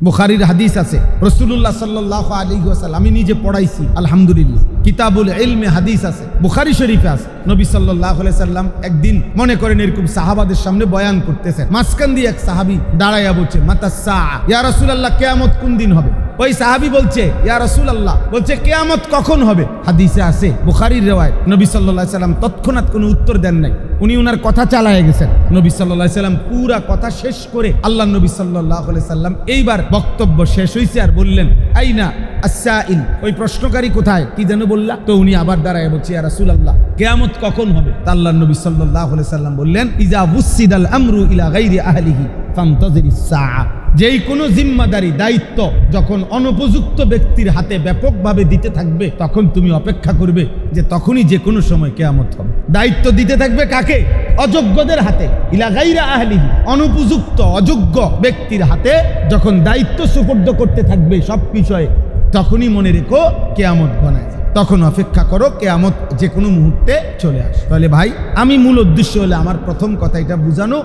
বুখারীর হাদিস আছে, রাসূলুল্লাহ সাল্লাল্লাহু আলাইহি ওয়াসাল্লাম, আমি নিজে পড়াইছি আলহামদুলিল্লাহ, কিতাবুল ইলমে হাদিস আছে, বুখারী শরীফে আছে। নবী সাল্লাল্লাহু আলাইহি সাল্লাম একদিন মনে করেন এরকম সাহাবাদের সামনে বয়ান করতেছেন, মাঝখান দিয়ে এক সাহাবী দাঁড়াইয়া বলছে মাতাস সাআ, ইয়া রাসূলুল্লাহ কিয়ামত কোন দিন হবে? ওই সাহাবী বলছে ইয়া রাসূলুল্লাহ, বলছে কিয়ামত কখন হবে? হাদিসে আছে, বুখারীর riwayat। নবী সাল্লাল্লাহু আলাইহি সাল্লাম তৎক্ষণাৎ কোনো উত্তর দেন নাই, উনি ওনার কথা চালায়ে গেছেন। নবী সাল্লাল্লাহু আলাইহি সাল্লাম পুরা কথা শেষ করে আল্লাহ নবী সাল্লাল্লাহু আলাইহি সাল্লাম এইবার বক্তব্য শেষ হইছে আর বললেন আইনা আস-সাইল, ওই প্রশ্নকারী কোথায়, কি যেন বললা? তো উনি আবার দাঁড়ায় বলছে ইয়া রাসূলুল্লাহ কিয়ামত কখন হবে? তা আল্লাহ নবী সাল্লাল্লাহু আলাইহি সাল্লাম বললেন ইজা বুসিদাল আমরু ইলা গায়রি আহলিহি ফান্তাজিরিস সাআ, যেই কোনো জিম্মাদারি দায়িত্ব যখন অনুপযুক্ত ব্যক্তির হাতে ব্যাপকভাবে দিতে থাকবে তখন তুমি অপেক্ষা করবে যে তখনই যে কোনো সময় কিয়ামত হবে। দায়িত্ব দিতে থাকবে কাকে? অযোগ্যদের হাতে, ইলা গায়রা আহলিহি, অনুপযুক্ত অযোগ্য ব্যক্তির হাতে যখন দায়িত্ব সুপর্দ করতে থাকবে সব বিষয়ে, তখনই মনে রেখো কিয়ামত ঘনায়, তখন অপেক্ষা করো, কিয়ামত যে কোনো মুহূর্তে চলে আসে। তাহলে ভাই, আমি মূল উদ্দেশ্য হলে আমার প্রথম কথা এটা বুঝানো,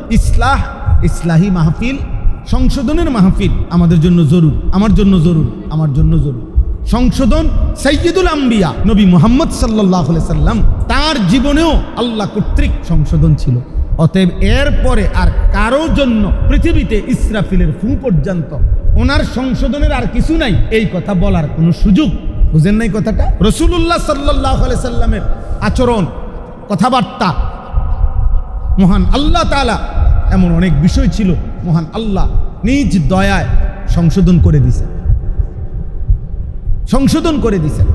ইসলাহি মাহফিল, সংশোধনের মাহফিল আমাদের জন্য জরুর, আমার জন্য জরুর, আমার জন্য জরুর। সংশোধন সাইয়্যিদুল আম্বিয়া নবী মুহাম্মদ সাল্লাল্লাহু আলাইহি সাল্লাম, তার জীবনেও আল্লাহ কর্তৃক সংশোধন ছিল। অতএব এর পরে আর কারো জন্য পৃথিবীতে ইসরাফিলের ফু পর্যন্ত ওনার সংশোধনের আর কিছু নাই, এই কথা বলার কোনো সুযোগ, বুঝেন নাই কথাটা? রাসূলুল্লাহ সাল্লাল্লাহু আলাইহি সাল্লামের আচরণ, কথাবার্তা, মহান আল্লাহ তাআলা এমন অনেক বিষয় ছিল মহান আল্লাহ নিজ দয়ায় সংশোধন করে দিয়েছেন, সংশোধন করে দিয়েছেন।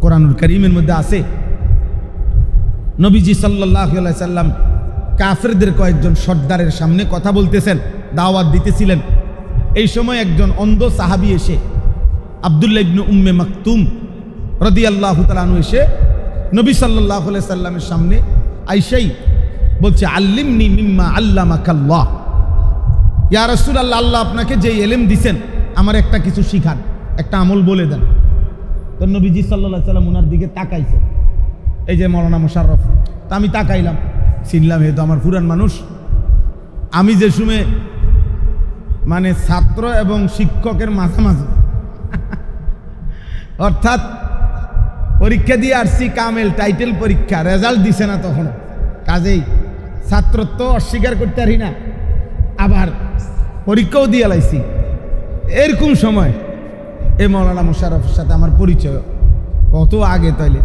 কোরআনুল কারীমের মধ্যে আছে, নবীজি সাল্লাল্লাহু আলাইহি সাল্লাম কাফেরদের কয়েকজন সর্দারের সামনে কথা বলতেছেন, দাওয়াত দিতেছিলেন। এই সময় একজন অন্ধ সাহাবী এসে, আব্দুল্লাহ ইবনে উম্মে মাকতুম রাদিয়াল্লাহু তাআলা আনহু, এসে নবী সাল্লাল্লাহু আলাইহি সাল্লামের সামনে আইসাই বলছে আল্লিমনি মিম্মা আল্লামাকাল্লাহ, ইয়া রাসূলুল্লাহ, আল্লাহ আপনাকে যে ইলম দিবেন আমার একটা কিছু শিখান, একটা আমল বলে দেন। তো নবীজি সাল্লাল্লাহু আলাইহি সাল্লাম ওনার দিকে তাকাইছে, এই যে মাওলানা মুশাররফ, তা আমি তাকাইলাম, চিনলাম এ তো আমার পুরান মানুষ। আমি যে সময় মানে ছাত্র এবং শিক্ষকের মাঝামাঝি, অর্থাৎ পরীক্ষা দিয়ে আসছি, কামেল টাইটেল পরীক্ষা, রেজাল্ট দিছে না তখন, কাজেই ছাত্রত্ব অস্বীকার করতে পারি না, আবার পরীক্ষাও দিয়ে লাইছি। এরকম সময় এই মাওলানা মুশাররফের সাথে আমার পরিচয় কত আগে, তাইলে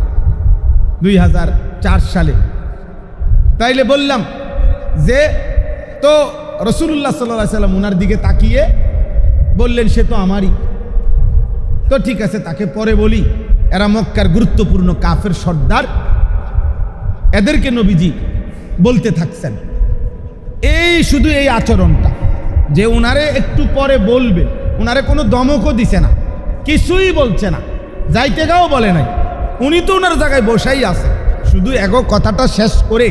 2004 সালে। তাইলে বললাম যে তো রাসূলুল্লাহ সাল্লাল্লাহু আলাইহি সাল্লাম ওনার দিকে তাকিয়ে বললেন সে তো আমারই। তো ঠিক আছে, তাকে পরে বলি, এরা মক্কার গুরুত্বপূর্ণ কাফের সর্দার, এদেরকে নবীজি বলতে থাকছেন। এই শুধু এই আচরণটা যে ওনারে একটু পরে বলবে, ওনারে কোনো দমকও দিছে না, কিছুই বলছে না, যাইতে গাও বলে নাই, উনি তো ওনার জায়গায় বসাই আছে, শুধু এগো কথাটা শেষ করে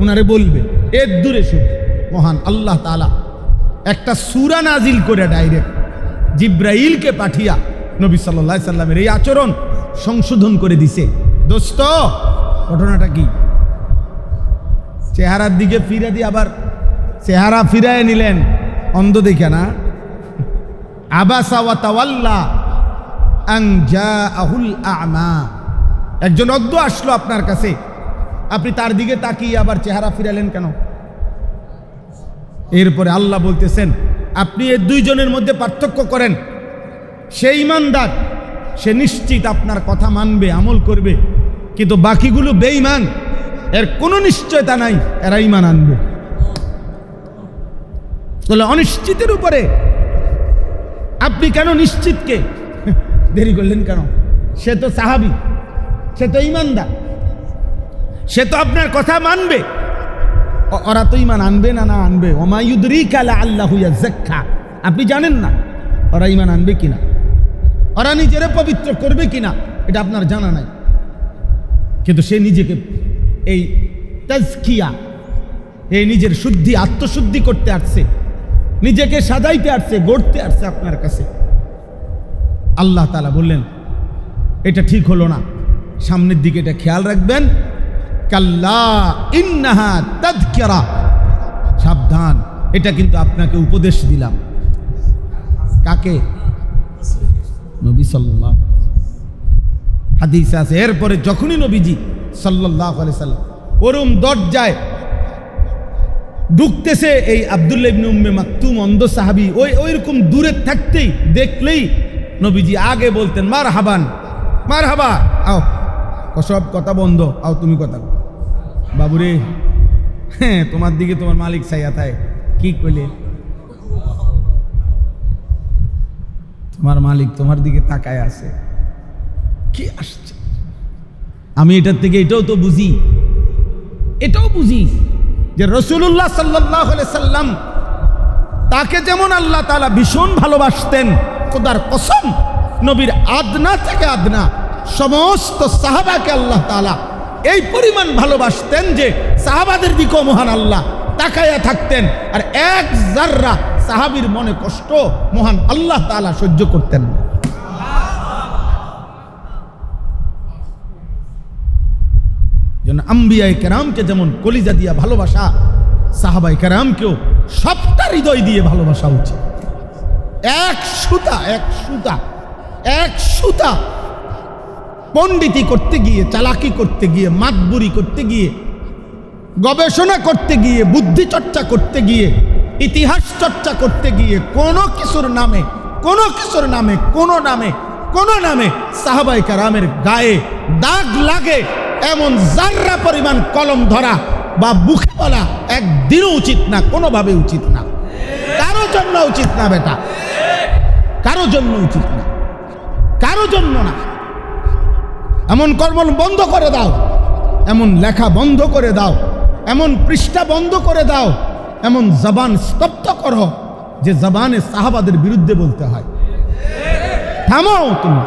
ওনারে বলবে। এর দূরে শুধু মহান আল্লাহ তাআলা একটা সূরা নাজিল করে ডাইরেক্ট জিব্রাইলকে পাঠিয়া নবী সাল্লাল্লাহু আলাইহি সাল্লামের এই আচরণ সংশোধন করে দিছে। দোস্ত, ঘটনাটা কি? চেহারার দিকে ফিরে দিয়ে আবার চেহারা ফিরায় নিলেন, অন্ধ দেখে না। আবাসা ওয়া তাওয়াল্লা আন জাআহুল আ'মা, একজন অন্ধ আসলো আপনার কাছে, আপনি তার দিকে তাকিয়ে আবার চেহারা ফিরালেন কেন? এরপরে আল্লাহ বলতেছেন আপনি এই দুইজনের মধ্যে পার্থক্য করেন। সে ঈমানদার, সে নিশ্চিত আপনার কথা মানবে, আমল করবে, কিন্তু বাকিগুলো বেঈমান, এর কোনো নিশ্চয়তা নাই এরা ঈমান আনবে। তাহলে অনিশ্চিতের উপরে আপনি কেন নিশ্চিতকে দেরি করলেন কেন? সে তো সাহাবী, সে তো ঈমানদার, সে তো আপনার কথা মানবে। ওরা তো ঈমান আনবে না, না আনবে। ওমা ইউদরিকা লাআল্লাহু ইয়াযাক্কা, আপনি জানেন না ওরা ঈমান আনবে কিনা, ওরা নিজেরা পবিত্র করবে কিনা, এটা আপনার জানা নাই। কিন্তু সে নিজেকে এই তাজকিয়া, এই নিজের শুদ্ধি, আত্মশুদ্ধি করতে আসছে, নিজেকে সাজাইতে আসছে, গড়তে আসছে আপনার কাছে। আল্লাহ তাআলা বললেন এটা ঠিক হলো না, সামনের দিকে এটা খেয়াল রাখবেন। কাল্লা ইন্নাহা তাযকিরা, সাবধান, এটা কিন্তু আপনাকে উপদেশ দিলাম, কাকে? নবী সাল্লাল্লাহু হাদিস আছে। এরপরে যখনই নবীজি সাল্লাল্লাহু আলাইহি সাল্লাম ওরম দরজায় ঢুকতেছে, এই আব্দুল্লাহ ইবনে উম্মে মাকতুম অন্ধ সাহাবী ওইরকম দূরে থাকতেই দেখলেই নবীজি আগে বলতেন মারহাবান, মারহাবা, আও সব কথা বন্ধ, আও তুমি কথা বাবুরে, হ্যাঁ তোমার দিকে তোমার মালিক চাইয়া থাকে। কি কইলে? তোমার মালিক তোমার দিকে তাকায় আছে। কি আসছে? আমি এটার থেকে এটাও তো বুঝি, এটাও বুঝি যে রাসূলুল্লাহ সাল্লাল্লাহু আলাইহি সাল্লাম তাকে যেমন আল্লাহ তাআলা ভীষণ ভালোবাসতেন, খোদার কসম নবীর আদনা থেকে আদনা সমস্ত সাহাবাকে আল্লাহ তাআলা এই পরিমাণ ভালোবাসতেন যে সাহাবাদের দিকেও মহান আল্লাহ তাকায়া থাকতেন, আর এক যাররা সাহাবীর মনে কষ্ট মহান আল্লাহ তাআলা সহ্য করতেন না। যেন আম্বিয়ায়ে কেরামকে যেমন কলিজা দিয়া ভালোবাসা, সাহাবায়ে কেরামকেও সবটা হৃদয় দিয়ে ভালোবাসা উচিত। এক সুতা পণ্ডিতি করতে গিয়ে, চালাকি করতে গিয়ে, মাতবুরি করতে গিয়ে, গবেষণা করতে গিয়ে, বুদ্ধি চর্চা করতে গিয়ে, ইতিহাস চর্চা করতে গিয়ে কোনো কিছুর নামে সাহাবায়ে কেরামের গায়ে দাগ লাগে এমন যাররা পরিমাণ কলম ধরা বা মুখে বলা একদিনও উচিত না, কোনোভাবে উচিত না, কারো জন্য উচিত না বেটা, কারো জন্য উচিত না, কারো জন্য না। এমন কর্ম বন্ধ করে দাও, এমন লেখা বন্ধ করে দাও, এমন পৃষ্ঠা বন্ধ করে দাও, এমন জবান স্তব্ধ করো যে জবানে সাহাবাদের বিরুদ্ধে বলতে হয়। থামো, তুমি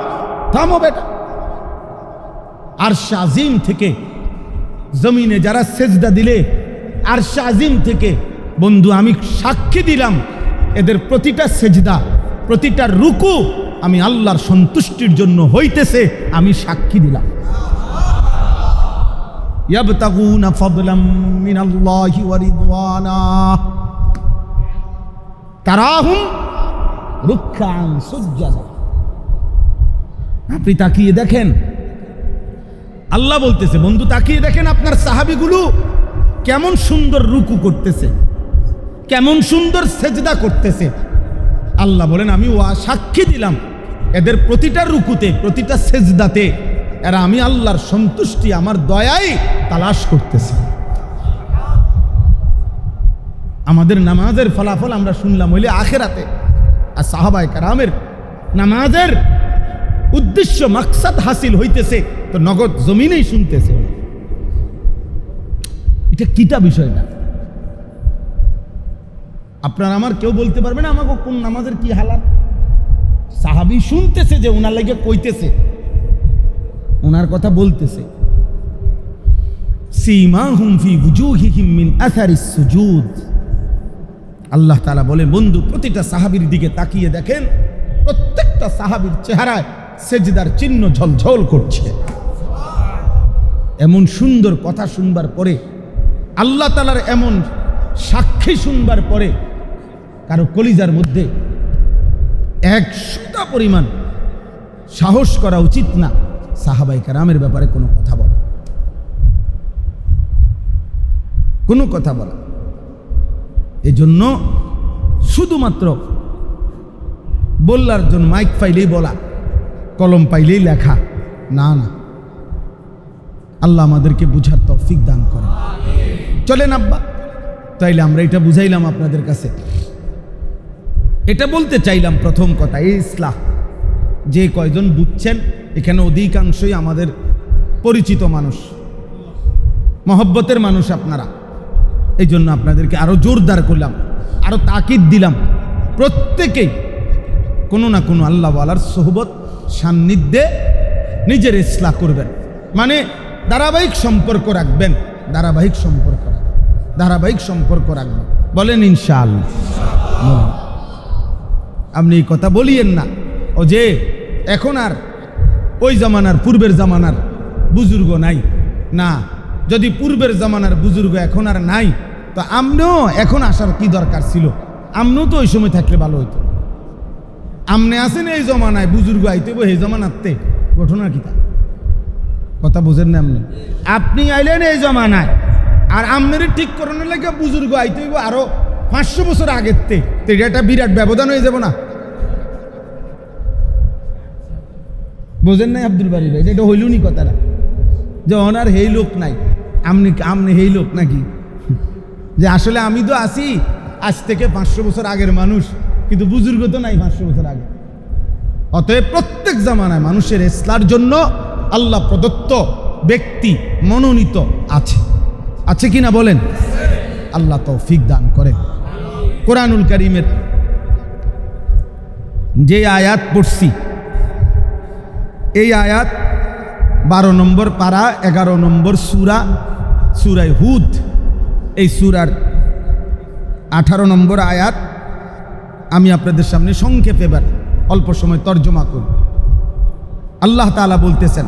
থামো বেটা। আরশ আজিম থেকে জমিনে যারা সেজদা দিলে, আরশ আজিম থেকে বন্ধু আমি সাক্ষী দিলাম এদের প্রতিটা সেজদা, প্রতিটা রুকু আমি আল্লাহর সন্তুষ্টির জন্য হইতেছে, আমি সাক্ষী দিলাম। ইয়াবতাগুনা ফাদলাম মিনাল্লাহি ওয়া রিদওয়ানা তারাহুম রুকআন সুজদা। আপনি তাকিয়ে দেখেন, আল্লাহ বলতেছে বন্ধু তাকিয়ে দেখেন আপনার সাহাবীগুলো কেমন সুন্দর রুকু করতেছে, কেমন সুন্দর সেজদা করতেছে। আল্লাহ বলেন আমি সাক্ষী দিলাম এদের প্রতিটা রুকুতে, প্রতিটা সেজদাতে এরা আমি আল্লাহর সন্তুষ্টি, আমার দয়াই তালাশ করতেছে। আমাদের নামাজের ফলাফল আমরা শুনলাম হইলে আখিরাতে, আর সাহাবায়ে কেরামের নামাজের উদ্দেশ্য মাকসাদ হাসিল হইতেছে তো নগদ জমিনেই শুনতেছে। এটা কিটা বিষয় না, আপনার আমার কেউ বলতে পারবে না আমাকে কোন নামাজের কি হালাত। সাহাবী শুনতেছে যে ওনার লাগে কইতেছে, ওনার কথা বলতেছে। সীমাহুম ফি ওয়ুজুহিহিম মিন আসারিস সুজুদ। আল্লাহ তাআলা বলে বন্ধু প্রতিটা সাহাবীর দিকে তাকিয়ে দেখেন, প্রত্যেকটা সাহাবীর চেহারায় সেজদার চিহ্ন ঝলঝল করছে। এমন সুন্দর কথা শুনবার পরে, আল্লাহ তাআলার এমন সাক্ষী শুনবার পরে কারো কলিজার মধ্যে 100টা পরিমাণ সাহস করা উচিত না সাহাবায়ে কেরামের ব্যাপারে কোনো কথা বলা। এজন্য শুধুমাত্র বললার জন্য মাইক পাইলেই বলা, কলম পাইলেই লেখা না, আল্লাহ আমাদেরকে বুঝার তৌফিক দান করেন। চলেন আব্বা, তাইলে আমরা এটা বুঝাইলাম আপনাদের কাছে, এটা বলতে চাইলাম প্রথম কথা এই ইসলাহ। যে কয়জন বুঝছেন এখানে অধিকাংশই আমাদের পরিচিত মানুষ, মহব্বতের মানুষ আপনারা, এই জন্য আপনাদেরকে আরো জোরদার করলাম, আরো তাকিদ দিলাম, প্রত্যেকেই কোনো না কোনো আল্লাহওয়ালার সোহবত সান্নিধ্যে নিজের ইসলাহ করবেন, মানে ধারাবাহিক সম্পর্ক রাখবেন, ধারাবাহিক সম্পর্ক রাখবেন। বলেন ইনশাআল্লাহ। আপনি এই কথা বলিয়েন না ও যে এখন আর ওই জামানার পূর্বের জামানার বুজুর্গ নাই, না, যদি পূর্বের জামানার বুজুর্গ এখন আর নাই তো আমনেও এখন আসার কি দরকার ছিল, আমনেও তো ওই সময় থাকলে ভালো হইতো। আমনে আছেন এই জমানায় বুজুর্গ আইতে এই জমানাতে ঘটনা কিতা কথা বুঝেন না আপনি আপনি আইলেন এই জমানায় আর আমনের ঠিক করানোর লাগে বুজুর্গ আইতে হইব আরো 500 বছর আগের তে এটা একটা বিরাট ব্যবধান হয়ে যাব না বোঝেন নাই আব্দুল বাড়ি ভাই এটা হইলুনি কথাটা যে ওনার হেই লোক নাই আমনি হেই লোক নাকি যে আসলে আমি তো আছি আজ থেকে 500 বছর আগের মানুষ কিন্তু বুজুর্গ তো নাই 500 বছর আগে অতএব প্রত্যেক জামানায় মানুষের ইসলার জন্য আল্লাহ প্রদত্ত ব্যক্তি মনোনীত আছে কিনা বলেন আল্লাহ তৌফিক দান করেন কোরআনুল কারীমের যে আয়াত পড়ছি এই আয়াত 12 নম্বর পারা 11 নম্বর সূরা হুদ এই সূরার 18 নম্বর আয়াত আমি আপনাদের সামনে সংক্ষেপে অল্প সময় তর্জমা করব আল্লাহ তাআলা বলতেছেন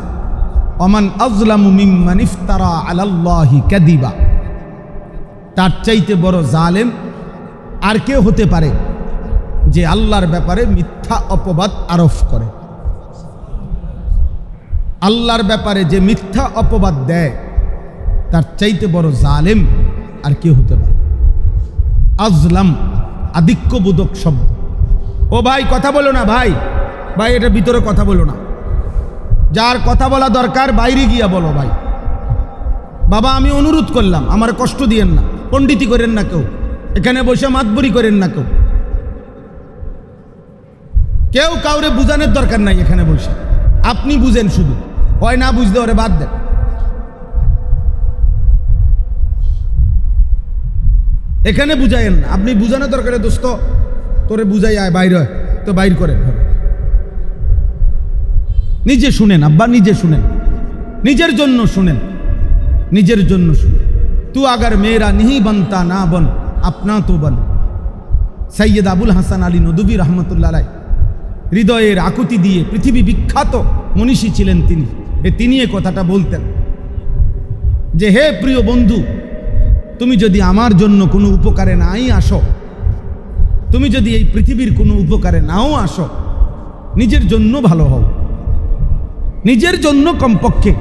ওমান আযলামু মিম্মান ইফতারা আলাল্লাহি কাযিবা তার চাইতে বড় জালেম আর কে হতে পারে যে আল্লাহর ব্যাপারে মিথ্যা অপবাদ আরোপ করে আল্লাহর ব্যাপারে যে মিথ্যা অপবাদ দেয় তার চাইতে বড় জালেম আর কে হতে পারে আজলাম আধিক্যবোধক শব্দ ও ভাই কথা বলো না ভাই এটা ভিতরে কথা বলো না যার কথা বলা দরকার বাইরে গিয়া বলো ভাই বাবা আমি অনুরোধ করলাম আমার কষ্ট দিয়েন না পণ্ডিতি করেন না কেউ এখানে বসে মাতবরি করেন না কেউ কাউরে বুঝানোর দরকার নাই এখানে বসে আপনি বুঝেন শুধু হয় না বুঝতে ওরে বাদ দেন এখানে বুঝাইয়েন না আপনি বুঝানোর দরকারে দোস্ত তোরে বুঝাই আয় বাইরে তো বাইর করেন নিজে শুনেন আব্বা নিজে শুনেন নিজের জন্য শুনেন তু আগার মেয়েরা নিহি বনতা না বন আপনা তো বন সৈয়দ আবুল হাসান আলী নদভী রহমতুল্লাহ আলাইহি হৃদয়ের আকুতি দিয়ে পৃথিবী বিখ্যাত মনীষী ছিলেন তিনি এ কথাটা বলতেন যে হে প্রিয় বন্ধু তুমি যদি আমার জন্য কোনো উপকারে নাই আসো তুমি যদি এই পৃথিবীর কোনো উপকারে নাও আসো নিজের জন্য ভালো হও নিজের জন্য কমপক্ষে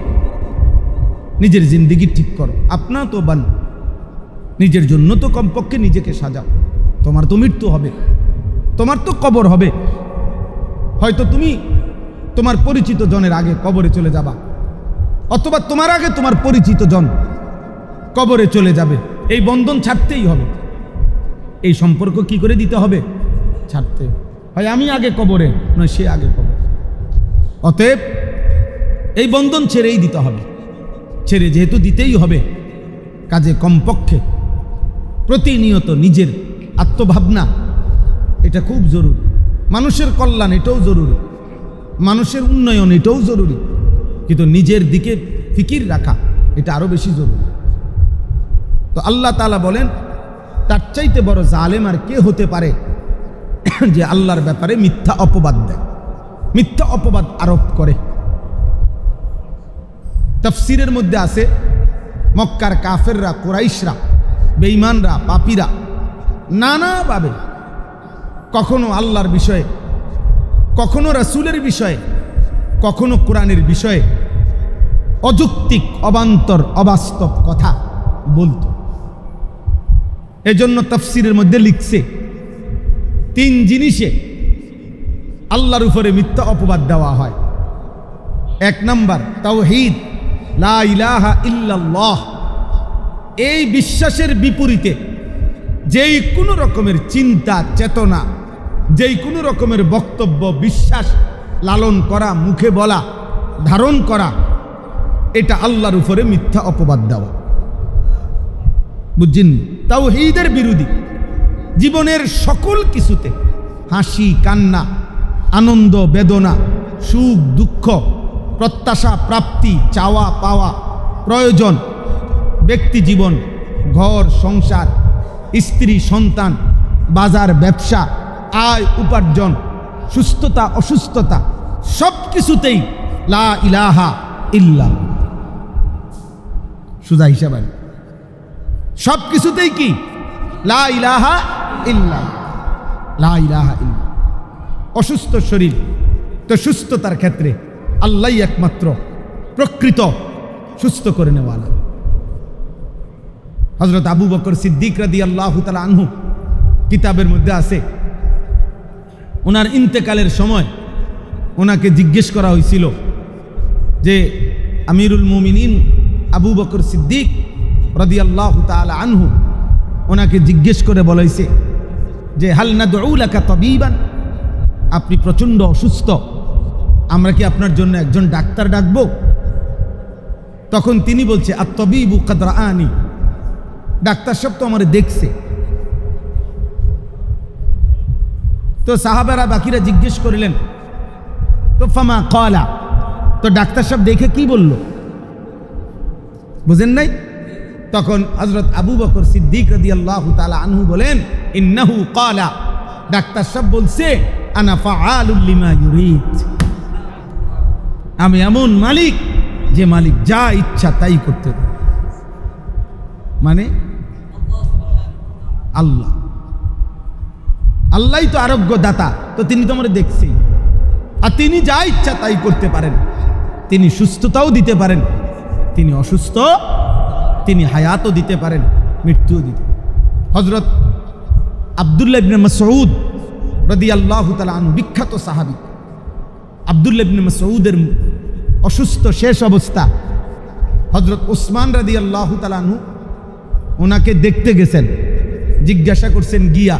নিজের জিন্দেগি ঠিক করো আপনা তো বান নিজের জন্য তো কমপক্ষে নিজেকে সাজাও তোমার তো মৃত্যু হবে তোমার তো কবর হবে হয়তো তুমি তোমার পরিচিত জনের আগে কবরে চলে যাবা অথবা তোমার আগে তোমার পরিচিত জন কবরে চলে যাবে এই বন্ধন ছাড়তেই হবে এই সম্পর্ক কি করে দিতে হবে ছাড়তে হয় আমি আগে কবরে নয় সে আগে কবরে অতএব এই বন্ধন ছেড়েই দিতে হবে ছেড়ে যেহেতু দিতেই হবে কাজে কমপক্ষে প্রতিনিয়ত নিজের আত্মভাবনা এটা খুব জরুরি মানুষের কল্যাণ এটাও জরুরি মানুষের উন্নয়ন এটাও জরুরি কিন্তু নিজের দিকে ফিকির রাখা এটা আরো বেশি জরুরি তো আল্লাহ তাআলা বলেন তার চাইতে বড় জালেম আর কে হতে পারে যে আল্লাহর ব্যাপারে মিথ্যা অপবাদ দেয় মিথ্যা অপবাদ আরোপ করে তাফসীরের মধ্যে আছে মক্কার কাফেররা কুরাইশরা বেঈমানরা পাপীরা নানাভাবে কখনো আল্লাহর বিষয়ে কখনো রাসূলের বিষয়ে কখনো কোরআনের বিষয়ে অযৌক্তিক অবান্তর অবাস্তব কথা বলতো এজন্য তাফসীরের মধ্যে লিখছে 3 জিনিসে আল্লাহর উপরে মিথ্যা অপবাদ দেওয়া হয় 1 নাম্বার তাওহীদ লা ইলাহা ইল্লাল্লাহ এই বিশ্বাসের বিপরীতে যেই কোনো রকমের চিন্তা চেতনা যেই কোনো রকমের বক্তব্য বিশ্বাস লালন করা মুখে বলা ধারণ করা এটা আল্লাহর উপরে মিথ্যা অপবাদ দেওয়া বুঝছেন তাওহীদের বিরোধী জীবনের সকল কিছুতে হাসি কান্না আনন্দ বেদনা সুখ দুঃখ প্রত্যাশা প্রাপ্তি চাওয়া পাওয়া প্রয়োজন ব্যক্তি জীবন ঘর সংসার স্ত্রী সন্তান বাজার ব্যবসা আয় উপার্জন সুস্থতা অসুস্থতা সব কিছুতেই লা ইলাহা ইল্লা সুজা হিসাবে সব কিছুতেই কি লা ইলাহা ইল্লা লা ইলাহা ইল্লা অসুস্থ শরীর, তো সুস্থতার ক্ষেত্রে আল্লাহই একমাত্র প্রকৃত সুস্থ করে নেওয়ালা। হযরত আবু বকর সিদ্দিক রাদিয়াল্লাহু তাআলা আনহু কিতাবের মধ্যে আছে, ওনার ইন্তেকালের সময় ওনাকে জিজ্ঞেস করা হয়েছিল যে আমিরুল মুমিনিন আবু বকর সিদ্দিক রাদিয়াল্লাহু তাআলা আনহু ওনাকে জিজ্ঞেস করে বলাইছে যে হাল নাদউ লাকা তাবিবান, আপনি প্রচণ্ড অসুস্থ, আমরা কি আপনার জন্য একজন ডাক্তার ডাকবো? তখন তিনি বলছে আত-তাবিবু কাদ রাআনি, ডাক্তার সাহেব তো আমারে দেখছে। তো সাহাবারা বাকিরা জিজ্ঞেস করিলেন তো ফামা ক্বালা, তো ডাক্তার সাহেব দেখে কি বলল? বুঝেন নাই? তখন হযরত আবু বকর সিদ্দিক রাদিয়াল্লাহু তাআলা আনহু বলেন ইন্নাহু ক্বালা, ডাক্তার সাহেব বলছে আনা ফাআলুল লিমা ইউরিদ, আমি এমন মালিক যে মালিক যা ইচ্ছা তাই করতে পারে। মানে আল্লাহ, আল্লাহই তো আরোগ্য দাতা, তো তিনি তো আমরা দেখছি, আর তিনি যা ইচ্ছা তাই করতে পারেন। তিনি সুস্থতাও দিতে পারেন, তিনি অসুস্থ, তিনি হায়াতও দিতে পারেন, মৃত্যুও দিতে পারেন। হযরত আব্দুল্লাহ ইবনে মাসউদ রাদিয়াল্লাহু তাআলা আনহু, বিখ্যাত সাহাবী, আব্দুল্লাহ ইবনে মাসউদের অসুস্থ শেষ অবস্থা, হযরত উসমান রাদিয়াল্লাহু তাআলা আনহু ওনাকে দেখতে গেছেন, জিজ্ঞাসা করছেন গিয়া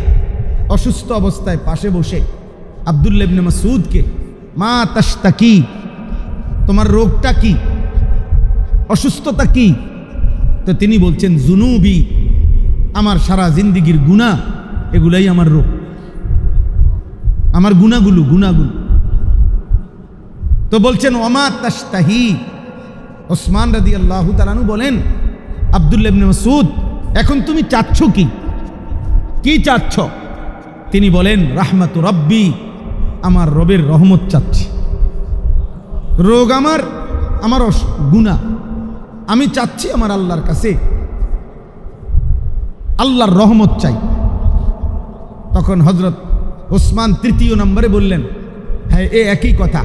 অসুস্থ অবস্থায় পাশে বসে আব্দুল্লাহ ইবনে মাসউদকে, মা তাশতাকি, তোমার রোগটা কি, অসুস্থতা কি? তো তিনি বলছেন জুনুবি, আমার সারা জিন্দেগির গুনাহ, এগুলাই আমার রোগ, আমার গুনাহগুলো। তো বলছেন ওমা তাশতাহি, ওসমান রাদিয়াল্লাহু তাআলা আনহু বলেন আব্দুল্লাহ ইবনে মাসউদ, এখন তুমি চাচ্ছ কি, কি চাচ্ছ? তিনি বলেন রাহমাতু রাব্বি, আমার রবের রহমত চাচ্ছি। রোগ আমার গুনাহ, আমি চাচ্ছি আমার আল্লাহর কাছে আল্লাহর রহমত চাই। তখন হযরত ওসমান তৃতীয় নম্বরে বললেন হ্যাঁ, এ একই কথা,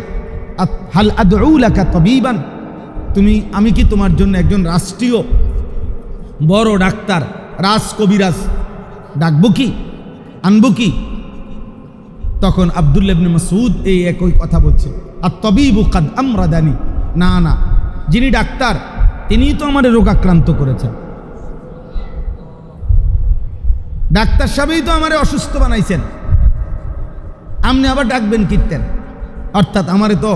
হাল আদউ লাকা তাবিবান, আমি কি তোমার জন্য একজন রাষ্ট্রীয় বড় ডাক্তার, রাজ কবিরাজ ডাকবো কি, আনবো কি? তখন আব্দুল্লাহ ইবনে মাসউদ এই একই কথা বলছে, আত-তাবিবু কাদ আমরাদানি, না না, যিনি ডাক্তার তিনিই তো আমার রোগাক্রান্ত করেছেন, ডাক্তার সাহেবই তো আমারে অসুস্থ বানাইছেন, আপনি আবার ডাকবেন কীর্তেন? অর্থাৎ আমারে তো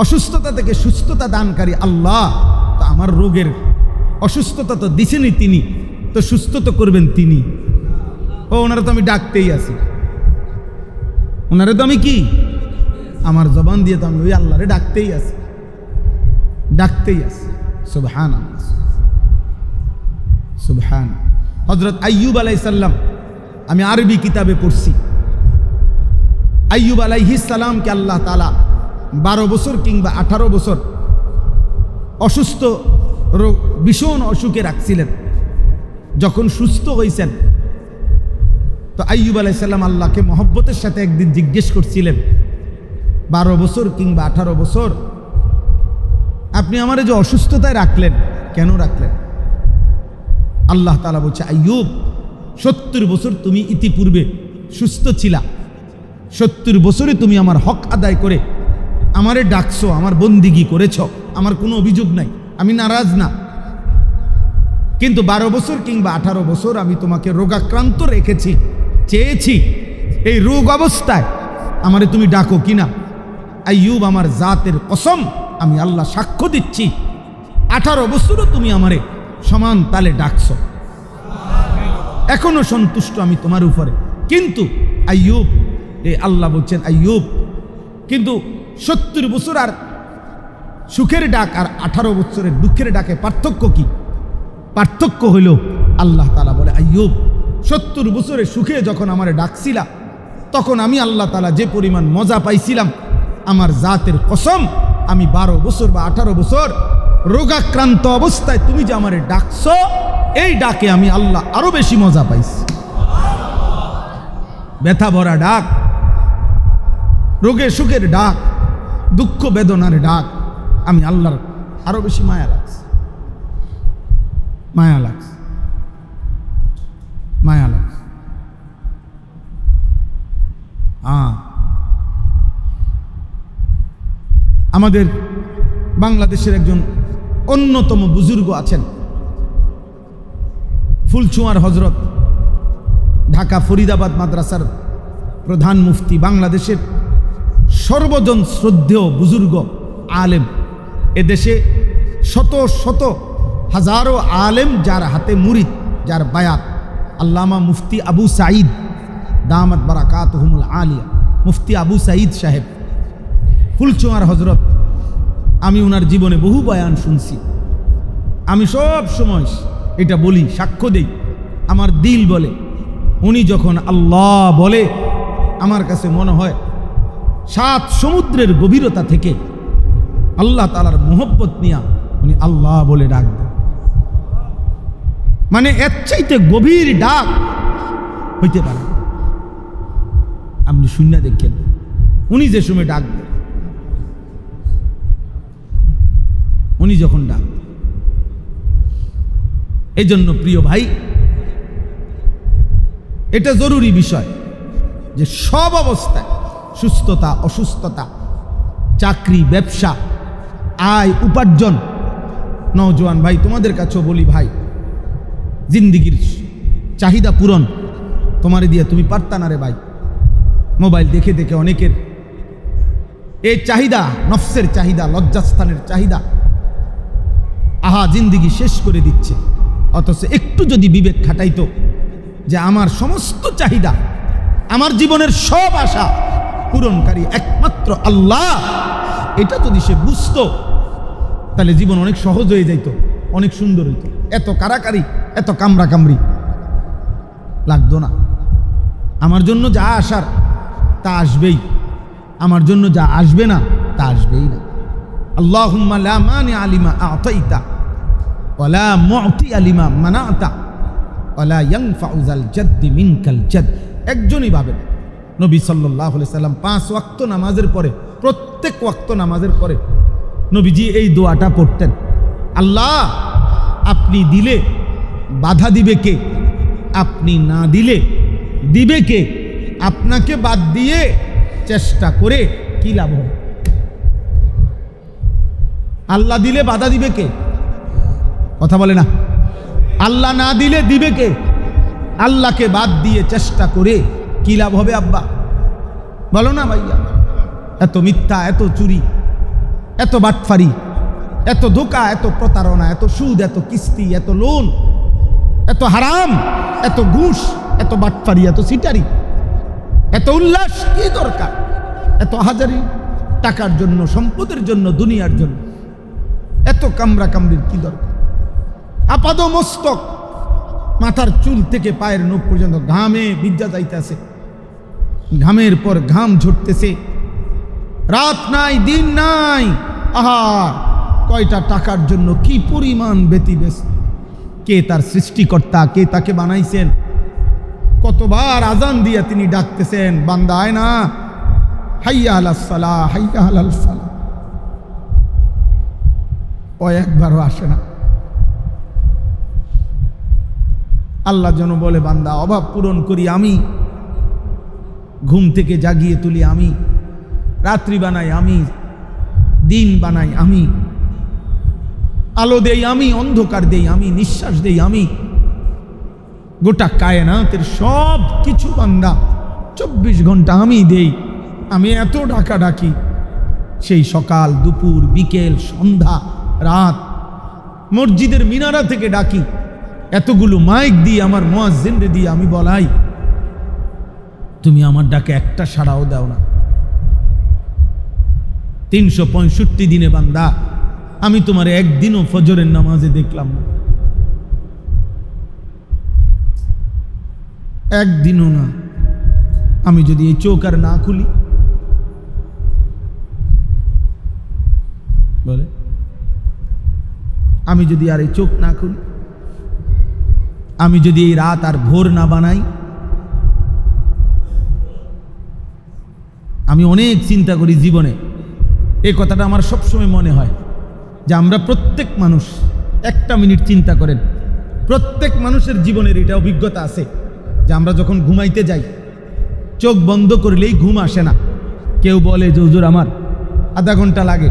অসুস্থতা থেকে সুস্থতা দানকারী আল্লাহ, তো আমার রোগের অসুস্থতা তো দিছেনই তিনি, তো সুস্থ তো করবেন তিনি। ও ওনারা তো আমি ডাকতেই আছি, ওনারে তো আমি কি, আমার জবান দিয়ে তো আমি ওই আল্লাহরে ডাকতেই আছি। সুবহানাল্লাহ, সুবহান। হযরত আইয়ুব আলাইহিস সালাম, আমি আরবি কিতাবে পড়ছি, আইয়ুব আলাইহিস সালামকে আল্লাহ তাআলা 12 বছর কিংবা 18 বছর অসুস্থ রোগ, ভীষণ অসুখে রাখছিলেন। যখন সুস্থ হয়েছেন তো আইয়ুব আলাইহিস সালাম আল্লাহকে মহব্বতের সাথে একদিন জিজ্ঞেস করছিলেন, 12 বছর কিংবা 18 বছর আপনি আমারে যে অসুস্থতায় রাখলেন, কেন রাখলেন? আল্লাহ তাআলা বলছে, আইয়ুব 70 বছর তুমি ইতিপূর্বে সুস্থ ছিলা, 70 বছরে তুমি আমার হক আদায় করে আমারে ডাকছো, আমার বন্দিগি করেছ, আমার কোনো অভিযোগ নাই, আমি নারাজ না। কিন্তু 12 বছর কিংবা 18 বছর আমি তোমাকে রোগাক্রান্ত রেখেছি, চেয়েছি, এই রোগ অবস্থায় আমারে তুমি ডাকো কিনা? আইয়ুব, আমার জাতের কসম, আমি আল্লাহ সাক্ষ্য দিচ্ছি, 18 বছরও তুমি আমারে সমান তালে ডাকছো, এখনো সন্তুষ্ট আমি তোমার উপরে। কিন্তু আইয়ুব, আল্লাহ বলছেন আইয়ুব, কিন্তু 70 বছর আর সুখের ডাক আর 18 বছরের দুঃখের ডাকে পার্থক্য কি? পার্থক্য হইল, আল্লাহ তাআলা বলে আইয়ুব 70 বছরে সুখে যখন আমারে ডাকছিলা, তখন আমি আল্লাহ তাআলা যে পরিমাণ মজা পাইছিলাম, আমার জাতের কসম, আমি 12 বছর বা 18 বছর রোগাক্রান্ত অবস্থায় তুমি যে আমারে ডাকছো, এই ডাকে আমি আল্লাহ আরো বেশি মজা পাইছি। ব্যথা ভরা ডাক, রোগে সুখের ডাক, দুঃখ বেদনার ডাক, আমি আল্লাহর আরো বেশি মায়া লাগছে, মায়া লাগছে, মায়া লাগছে। আমাদের বাংলাদেশের একজন অন্যতম বুজুর্গ আছেন, ফুলচুয়ার হজরত, ঢাকা ফরিদাবাদ মাদ্রাসার প্রধান মুফতি, বাংলাদেশের সর্বজন শ্রদ্ধেয় বুজুর্গ আলেম। এদেশে শত শত হাজারো আলেম যার হাতে মুরিদ, যার বায়াত, আল্লামা মুফতি আবু সাঈদ দামাত বারাকাতুহুমুল আলিয়া, মুফতি আবু সাঈদ সাহেব ফুলচুয়ার হজরত। আমি ওনার জীবনে বহু বয়ান শুনছি। আমি সব সময় এটা বলি, সাক্ষ্য দেই, আমার দিল বলে, উনি যখন আল্লাহ বলে আমার কাছে মনে হয় 7 সমুদ্রের গভীরতা থেকে আল্লাহ তাআলার মোহব্বত নিয়া উনি আল্লাহ বলে ডাক দেন। মানে এর চাইতে গভীর ডাক হইতে পারে? আপনি শুনে দেখেন, উনি যে সময় ডাক দেন, উনি যখন ডাক। এই জন্য প্রিয় ভাই, এটা জরুরি বিষয় যে সব অবস্থায়, সুস্থতা অসুস্থতা, চাকরি ব্যবসা, আয় উপার্জন, নওজোয়ান ভাই তোমাদের কাছেও বলি, ভাই জিন্দিগির চাহিদা পূরণ তোমারে দিয়ে তুমি পারতা না রে ভাই। মোবাইল দেখে দেখে অনেকের এই চাহিদা, নফসের চাহিদা, লজ্জাস্থানের চাহিদা, জিন্দিগি শেষ করে দিচ্ছে। অথচ একটু যদি বিবেক খাটাইতো যে আমার সমস্ত চাহিদা, আমার জীবনের সব আশা পূরণকারী একমাত্র আল্লাহ, এটা যদি সে বুঝতো, তাহলে জীবন অনেক সহজ হয়ে যাইত, অনেক সুন্দর হইত, এত কারাকারি, এত কামড়া কামড়ি লাগতো না। আমার জন্য যা আসার তা আসবেই, আমার জন্য যা আসবে না তা আসবেই না। আল্লাহুম্মা লা মানি আলিমা আতাইতা ওয়ালা মুতি আলিমা মানাতা ওয়ালা ইয়ানফাউ যাল জাদ্দি মিনকাল জাদ। একজনই ভাবেন, নবী সাল্লাল্লাহু আলাইহি সাল্লাম 5 ওয়াক্ত নামাজের পরে, প্রত্যেক ওয়াক্ত নামাজের পরে নবীজি এই দোয়াটা পড়তেন, আল্লাহ আপনি দিলে বাধা দিবে কে? আপনি না দিলে দিবে কে? আপনাকে বাদ দিয়ে চেষ্টা করে কি লাভ হবে? আল্লাহ দিলে বাধা দিবে কে? কথা বলে না। আল্লাহ না দিলে দিবে কে? আল্লাহকে বাদ দিয়ে চেষ্টা করে কি লাভ হবে আব্বা? বলো না ভাইয়া। এত মিথ্যা, এত চুরি, এত বাটফারি, এত ধোঁকা, এত প্রতারণা, এত সুদ, এত কিস্তি, এত লোন, এত হারাম, এত ঘুষ, এত বাটফারি, এত সিটারি, এত উল্লাস কি দরকার? এত হাজারি টাকার জন্য, সম্পদের জন্য, দুনিয়ার জন্য এত কামরা কামড়ির কি দরকার? আপাদ মস্তক, মাথার চুল থেকে পায়ের নখ পর্যন্ত ঘামে ভিজা যাইতেছে, ঘামের পর ঘাম ঝরতেছে, রাত নাই দিন নাই। কয়টা টাকার জন্য কি পরিমাণ ব্যতিব্যস্ত। কে তার সৃষ্টিকর্তা? কে তাকে বানাইছেন? কতবার আজান দিয়া তিনি ডাকতেছেন, বান্দা আয় না, হাইয়া আলাস সালাহ, হাইয়া আলাল ফালাহ। ও একবারও আসে না। আল্লাহ যেন বলে, বান্দা অভাব পূরণ করি আমি, ঘুম থেকে জাগিয়ে তুলি আমি, রাত্রি বানাই আমি, দিন বানাই আমি, আলো দেই আমি, অন্ধকার দেই আমি, নিঃশ্বাস দেই আমি, গোটা কায়নাতের সব কিছু বান্দা 24 ঘন্টা আমি দেই। আমি এত ডাকা ডাকি, সেই সকাল, দুপুর, বিকেল, সন্ধ্যা, রাত, মসজিদের মিনারা থেকে ডাকি, এতগুলো মাইক দিয়ে আমার মুয়াজ্জিনরে দিয়ে আমি বলাই, তুমি আমার ডাকে একটা সাড়াও দাও না। 365 দিনে বান্দা আমি তোমার একদিনও ফজরের নামাজে দেখলাম না, একদিনও না। আমি যদি এই চোখ আর না খুলি, বলে আমি যদি আর এই চোখ না খুলি, আমি যদি এই রাত আর ভোর না বানাই, আমি অনেক চিন্তা করি জীবনে, এই কথাটা আমার সবসময় মনে হয় যে আমরা প্রত্যেক মানুষ 1 মিনিট চিন্তা করেন, প্রত্যেক মানুষের জীবনের এটা অভিজ্ঞতা আছে যে আমরা যখন ঘুমাইতে যাই চোখ বন্ধ করলেই ঘুম আসে না। কেউ বলে যে হুজুর আমার আধা ঘন্টা লাগে,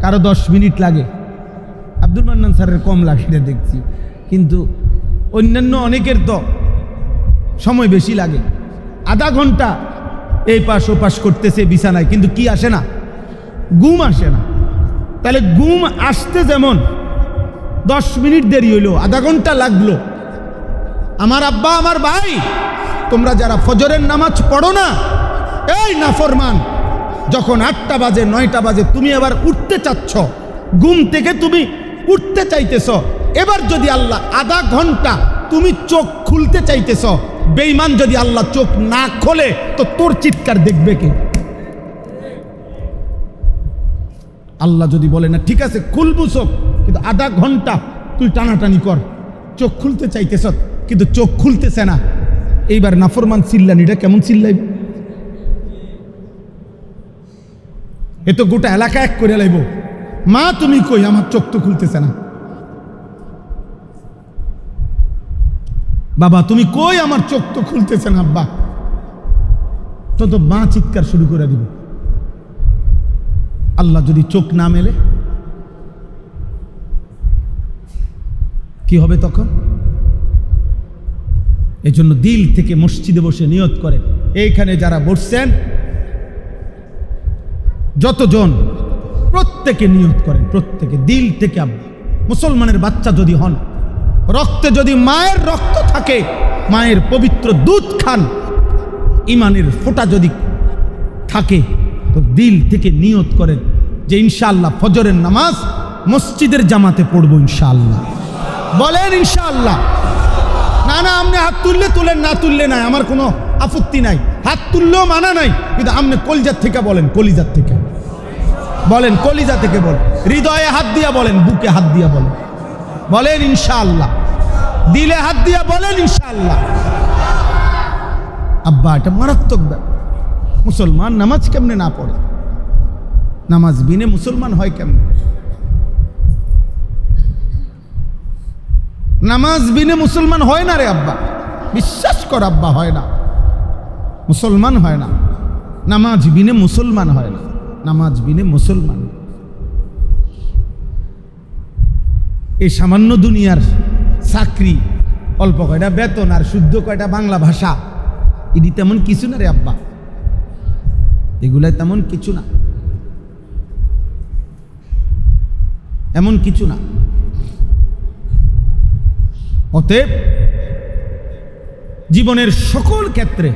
কারো 10 মিনিট লাগে, আব্দুল মান্নান স্যারের কম লাগে এটা দেখছি, কিন্তু অন্যান্য অনেকের তো সময় বেশি লাগে। আধা ঘন্টা এই পাশ ও পাশ করতেছে বিছানায়, কিন্তু কি আসে না? ঘুম আসে না। তাহলে ঘুম আসতে যেমন 10 মিনিট দেরি হইলো, আধা ঘন্টা লাগলো। আমার আব্বা, আমার ভাই, তোমরা যারা ফজরের নামাজ পড়ো না, এই নাফরমান, যখন 8টা বাজে 9টা বাজে তুমি এবার উঠতে চাচ্ছ, ঘুম থেকে তুমি উঠতে চাইতেছ, এবার যদি আল্লাহ আধা ঘন্টা তুমি চোখ খুলতে চাইতেছ, বেঈমান যদি আল্লাহ চোখ না খোলে তো তোর চিৎকার দেখবে কে? আল্লাহ যদি বলে না ঠিক আছে খুলবো চোখ, কিন্তু আধা ঘন্টা তুই টানাটানি কর, চোখ খুলতে চাইতেছ কিন্তু চোখ খুলতেছে না, এইবার নাফরমান চিল্লানিটা কেমন চিল্লাইব? এ তো গোটা এলাকা এক করে লাইব, মা তুমি কই, আমার চোখ তো খুলতেছে না, বাবা তুমি কই, আমার চোখ তো খুলতেছে না, আব্বা, তো মা চিৎকার শুরু করে দিব। আল্লাহ যদি চোখ না মেলে কি হবে তখন? এই জন্য দিল থেকে মসজিদে বসে নিয়ত করেন। এইখানে যারা বসছেন যতজন, প্রত্যেকে নিয়ত করেন, প্রত্যেকে দিল থেকে। মুসলমানের বাচ্চা যদি হন, রক্তে যদি মায়ের রক্ত থাকে, মায়ের পবিত্র দুধ খান, ইমানের ফোঁটা যদি থাকে, তো দিল থেকে নিয়ত করেন যে ইনশাআল্লাহ ফজরের নামাজ মসজিদের জামাতে পড়বো ইনশাআল্লাহ। বলেন ইনশাআল্লাহ। না না, আপনি হাত তুললে তুলেন, না তুললে নাই, আমার কোনো আপত্তি নাই, হাত তুললেও মানা নাই, কিন্তু আপনি কলিজার থেকে বলেন, কলিজার থেকে বলেন, কলিজা থেকে বলেন, হৃদয়ে হাত দিয়া বলেন, বুকে হাত দিয়া বলেন, বলেন ইনশাআল্লাহ, দিলে হাত দিয়া বলেন ইনশাআল্লাহ। আব্বা এটা মারাত্মক ব্যাপার। মুসলমান নামাজ কেমনে না পড়ে? নামাজ বিনে মুসলমান হয় কেমনে? নামাজ বিনে মুসলমান হয় না রে আব্বা, বিশ্বাস কর আব্বা, হয় না, মুসলমান হয় না। নামাজ বিনে মুসলমান হয় না, নামাজ বিনে মুসলমান। এই সামান্য দুনিয়ার চাকরি, অল্প কয়টা বেতন আর শুদ্ধ কয়টা বাংলা ভাষা, এটি তেমন কিছু না রে আব্বা, এগুলাই তেমন কিছু না, এমন কিছু না। অতএব জীবনের সকল ক্ষেত্রে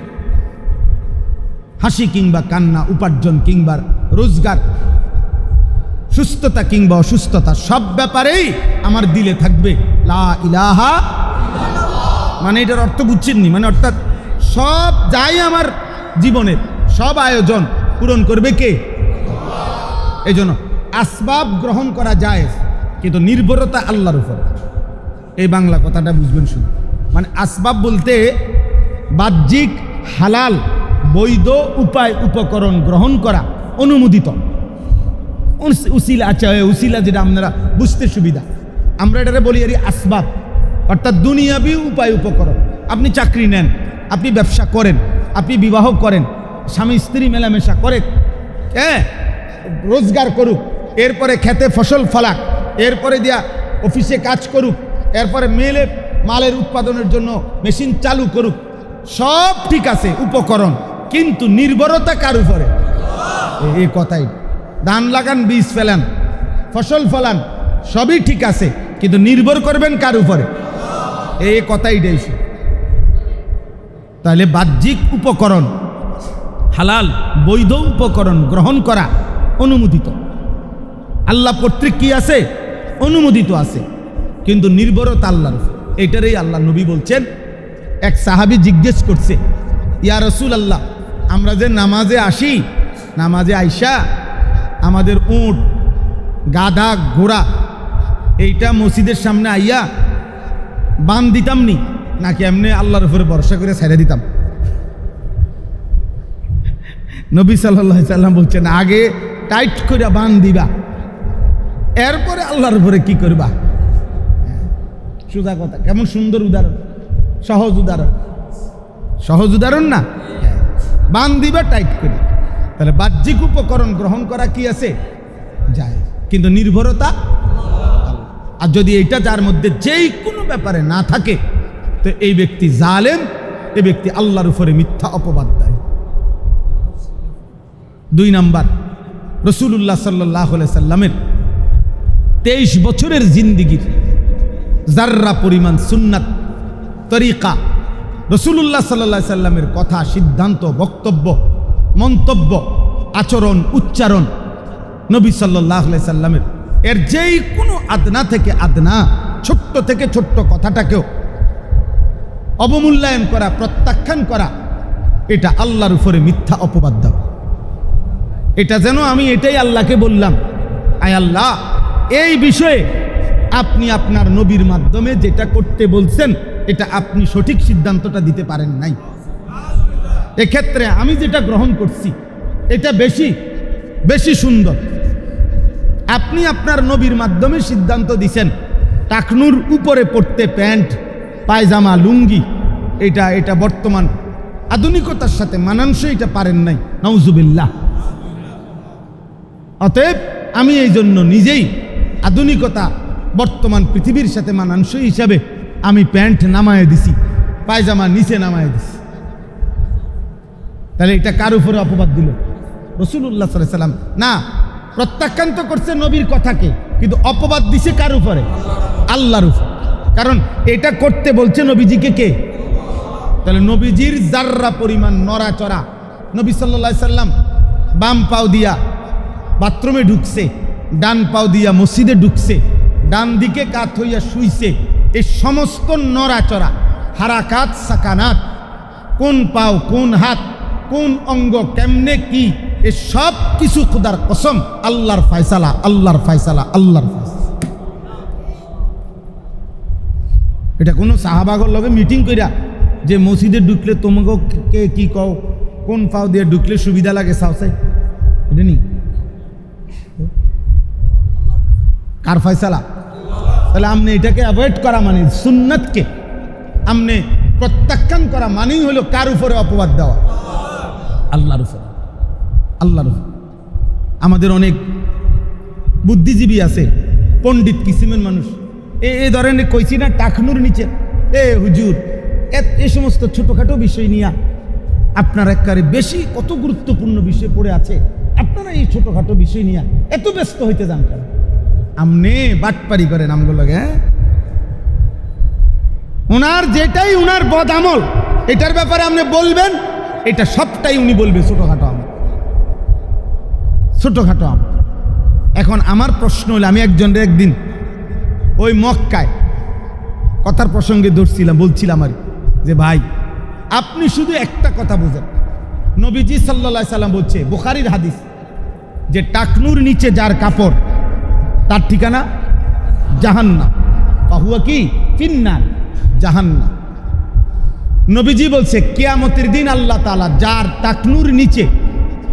হাসি কিংবা কান্না, উপার্জন কিংবা রোজগার, সুস্থতা কিংবা অসুস্থতা, সব ব্যাপারেই আমার দিলে থাকবে লা ইলাহা ইল্লাল্লাহ। মানে এটার অর্থ বুঝছেননি? মানে অর্থাৎ সব যাই আমার জীবনের সব আয়োজন পূরণ করবে কে? এই জন্য আসবাব গ্রহণ করা যায়, কিন্তু নির্ভরতা আল্লাহর উপর। এই বাংলা কথাটা বুঝবেন শুধু। মানে আসবাব বলতে বাহ্যিক হালাল বৈধ উপায় উপকরণ গ্রহণ করা অনুমোদিত। উসিলা, আচ্ছা উসিলা যেটা আপনারা বুঝতে সুবিধা, আমরা এটারে বলি আর আসবাব, অর্থাৎ দুনিয়াবি উপায় উপকরণ। আপনি চাকরি নেন, আপনি ব্যবসা করেন, আপনি বিবাহ করেন, স্বামী স্ত্রী মেলামেশা করে, হ্যাঁ, রোজগার করুক, এরপরে খেতে ফসল ফলাক, এরপরে দিয়া অফিসে কাজ করুক, এরপরে মালের উৎপাদনের জন্য মেশিন চালু করুক, সব ঠিক আছে উপকরণ, কিন্তু নির্ভরতা কার উপরে? এই কথাই, ধান লাগান, বীজ ফেলান, ফসল ফলান, সবই ঠিক আছে, কিন্তু নির্ভর করবেন কার উপরে? এই কথাই দেইছে। তাহলে বাহ্যিক উপকরণ, হালাল বৈধ উপকরণ গ্রহণ করা অনুমোদিত, আল্লাহ কর্তৃক কি আছে? অনুমোদিত আছে, কিন্তু নির্ভরতা আল্লাহর উপর। এটারই আল্লাহ নবী বলছেন। এক সাহাবী জিজ্ঞেস করছে, ইয়া রাসূলুল্লাহ, আমরা যে নামাজে আসি, নামাজে আইসা আমাদের উট, গাধা, ঘোড়া এইটা মসজিদের সামনে আইয়া বান দিতাম নি, নাকি এমনি আল্লাহর উপরে ভরসা করে ছেড়ে দিতাম? নবী সাল্লাল্লাহু আলাইহি সাল্লাম বলছেন আগে টাইট করে বান দিবা, এরপরে আল্লাহর উপরে কি করবা। সোজা কথা, কেমন সুন্দর উদাহরণ, সহজ উদাহরণ, সহজ উদাহরণ না? বান দিবা টাইট করে। তাহলে বাহ্যিক উপকরণ গ্রহণ করা কি আছে যায়, কিন্তু নির্ভরতা। আর যদি এইটা যার মধ্যে যেই কোনো ব্যাপারে না থাকে তো এই ব্যক্তি জালেম, এই ব্যক্তি আল্লাহর উপরে মিথ্যা অপবাদ দেয়। 2 নাম্বার, রাসূলুল্লাহ সাল্লাল্লাহু আলাইহি সাল্লামের 23 বছরের জিন্দেগীর যাররা পরিমাণ সুন্নাত, তরিকা, রাসূলুল্লাহ সাল্লাল্লাহু আলাইহি সাল্লামের কথা, সিদ্ধান্ত, বক্তব্য, মন্তব্য, আচরণ, উচ্চারণ নবী সাল্লাল্লাহু আলাইহি সাল্লামের এর যেই কোনো আদনা থেকে আদনা, ছোট্ট থেকে ছোট্ট কথাটাকেও অবমূল্যায়ন করা, প্রত্যাখ্যান করা, এটা আল্লাহর উপরে মিথ্যা অপবাদ দেওয়া। এটা যেন আমি এটাই আল্লাহকে বললাম, আয় আল্লাহ, এই বিষয়ে আপনি আপনার নবীর মাধ্যমে যেটা করতে বলছেন এটা আপনি সঠিক সিদ্ধান্তটা দিতে পারেন নাই, এক্ষেত্রে আমি যেটা গ্রহণ করছি এটা বেশি বেশি সুন্দর। আপনি আপনার নবীর মাধ্যমে সিদ্ধান্ত দিছেন টাকনুর উপরে পড়তে প্যান্ট, পায়জামা, লুঙ্গি, এটা বর্তমান আধুনিকতার সাথে মানানসই, এটা পারেন নাই, নাউজুবিল্লাহ। অতএব আমি এই জন্য নিজেই আধুনিকতা বর্তমান পৃথিবীর সাথে মানানসই হিসাবে আমি প্যান্ট নামায় দিছি, পায়জামা নিচে নামায় দিছি। তাহলে এটা কার উপরে অপবাদ দিল? রাসূলুল্লাহ সাল্লাল্লাহু আলাইহি সাল্লাম না, প্রত্যাখ্যান তো করছে নবীর কথাকে, কিন্তু অপবাদ দিছে কার উপরে? আল্লাহর উপরে। কারণ এটা করতে বলছে নবীজিকে কে? তাহলে নবীজির যাররা পরিমাণ নড়াচড়া, নবী সাল্লাল্লাহু আলাইহি সাল্লাম বাম পাও দিয়া বাথরুমে ঢুকছে, ডান পাও দিয়া মসজিদে ঢুকছে, ডান দিকে কাত হইয়া শুইছে, এই সমস্ত নড়াচড়া, হারাকাত, সাকানাত, কোন পাও, কোন হাত, কোন অঙ্গ, কেমনে কি, এ সব কিছু খোদার কসম আল্লাহর ফয়সালা, আল্লাহর ফয়সালা, আল্লাহর ফয়সালা। এটা কোনো সাহাবাগর লগে মিটিং কইরা যে মসজিদে ঢুকলে তোমাকে কে কি কও, কোন পাও দিয়ে ঢুকলে সুবিধা লাগে সাউসাই, এটা নি কার ফয়সালা? তাহলে আমনে এটাকে অ্যাভয়েড করা মানে, সুন্নাতকে আমনে প্রত্যাখ্যান করা মানেই হলো কার উপরে অপবাদ দেওয়া? আল্লাহর উপরে, আল্লাহর উপরে। আমাদের অনেক বুদ্ধিজীবী আছে, পণ্ডিত কিসিমের মানুষ, এই ধরনের কইছি না টাকনুর নিচে, হুজুর এই সমস্ত ছোটোখাটো বিষয় নিয়ে আপনার একবারে বেশি কত গুরুত্বপূর্ণ বিষয় পড়ে আছে, আপনারা এই ছোটোখাটো বিষয় নিয়ে এত ব্যস্ত হইতে যান কেন? আমনে বাটপারি করেন আমগুলো। ওনার যেটাই উনার বদ আমল, এটার ব্যাপারে আপনি বলবেন, এটা সবটাই উনি বলবে ছোটোখাটো আমল, ছোটোখাটো আমল। এখন আমার প্রশ্ন হলো, আমি একজনের একদিন ওই মক্কায় কথার প্রসঙ্গে ধরছিলাম, বলছিলাম আর যে ভাই আপনি শুধু একটা কথা বুঝেন, নবীজি সাল্লাল্লাহু আলাইহি সাল্লাম বলছে, বুখারীর হাদিস, যে টাকনুর নিচে যার কাপড় তার ঠিকানা জাহান্নাম, ফাহুয়া কি ফিন্নার, জাহান্নাম। নবীজি বলছে কিয়ামতের দিন আল্লাহ তাআলা যার টাকনুর নিচে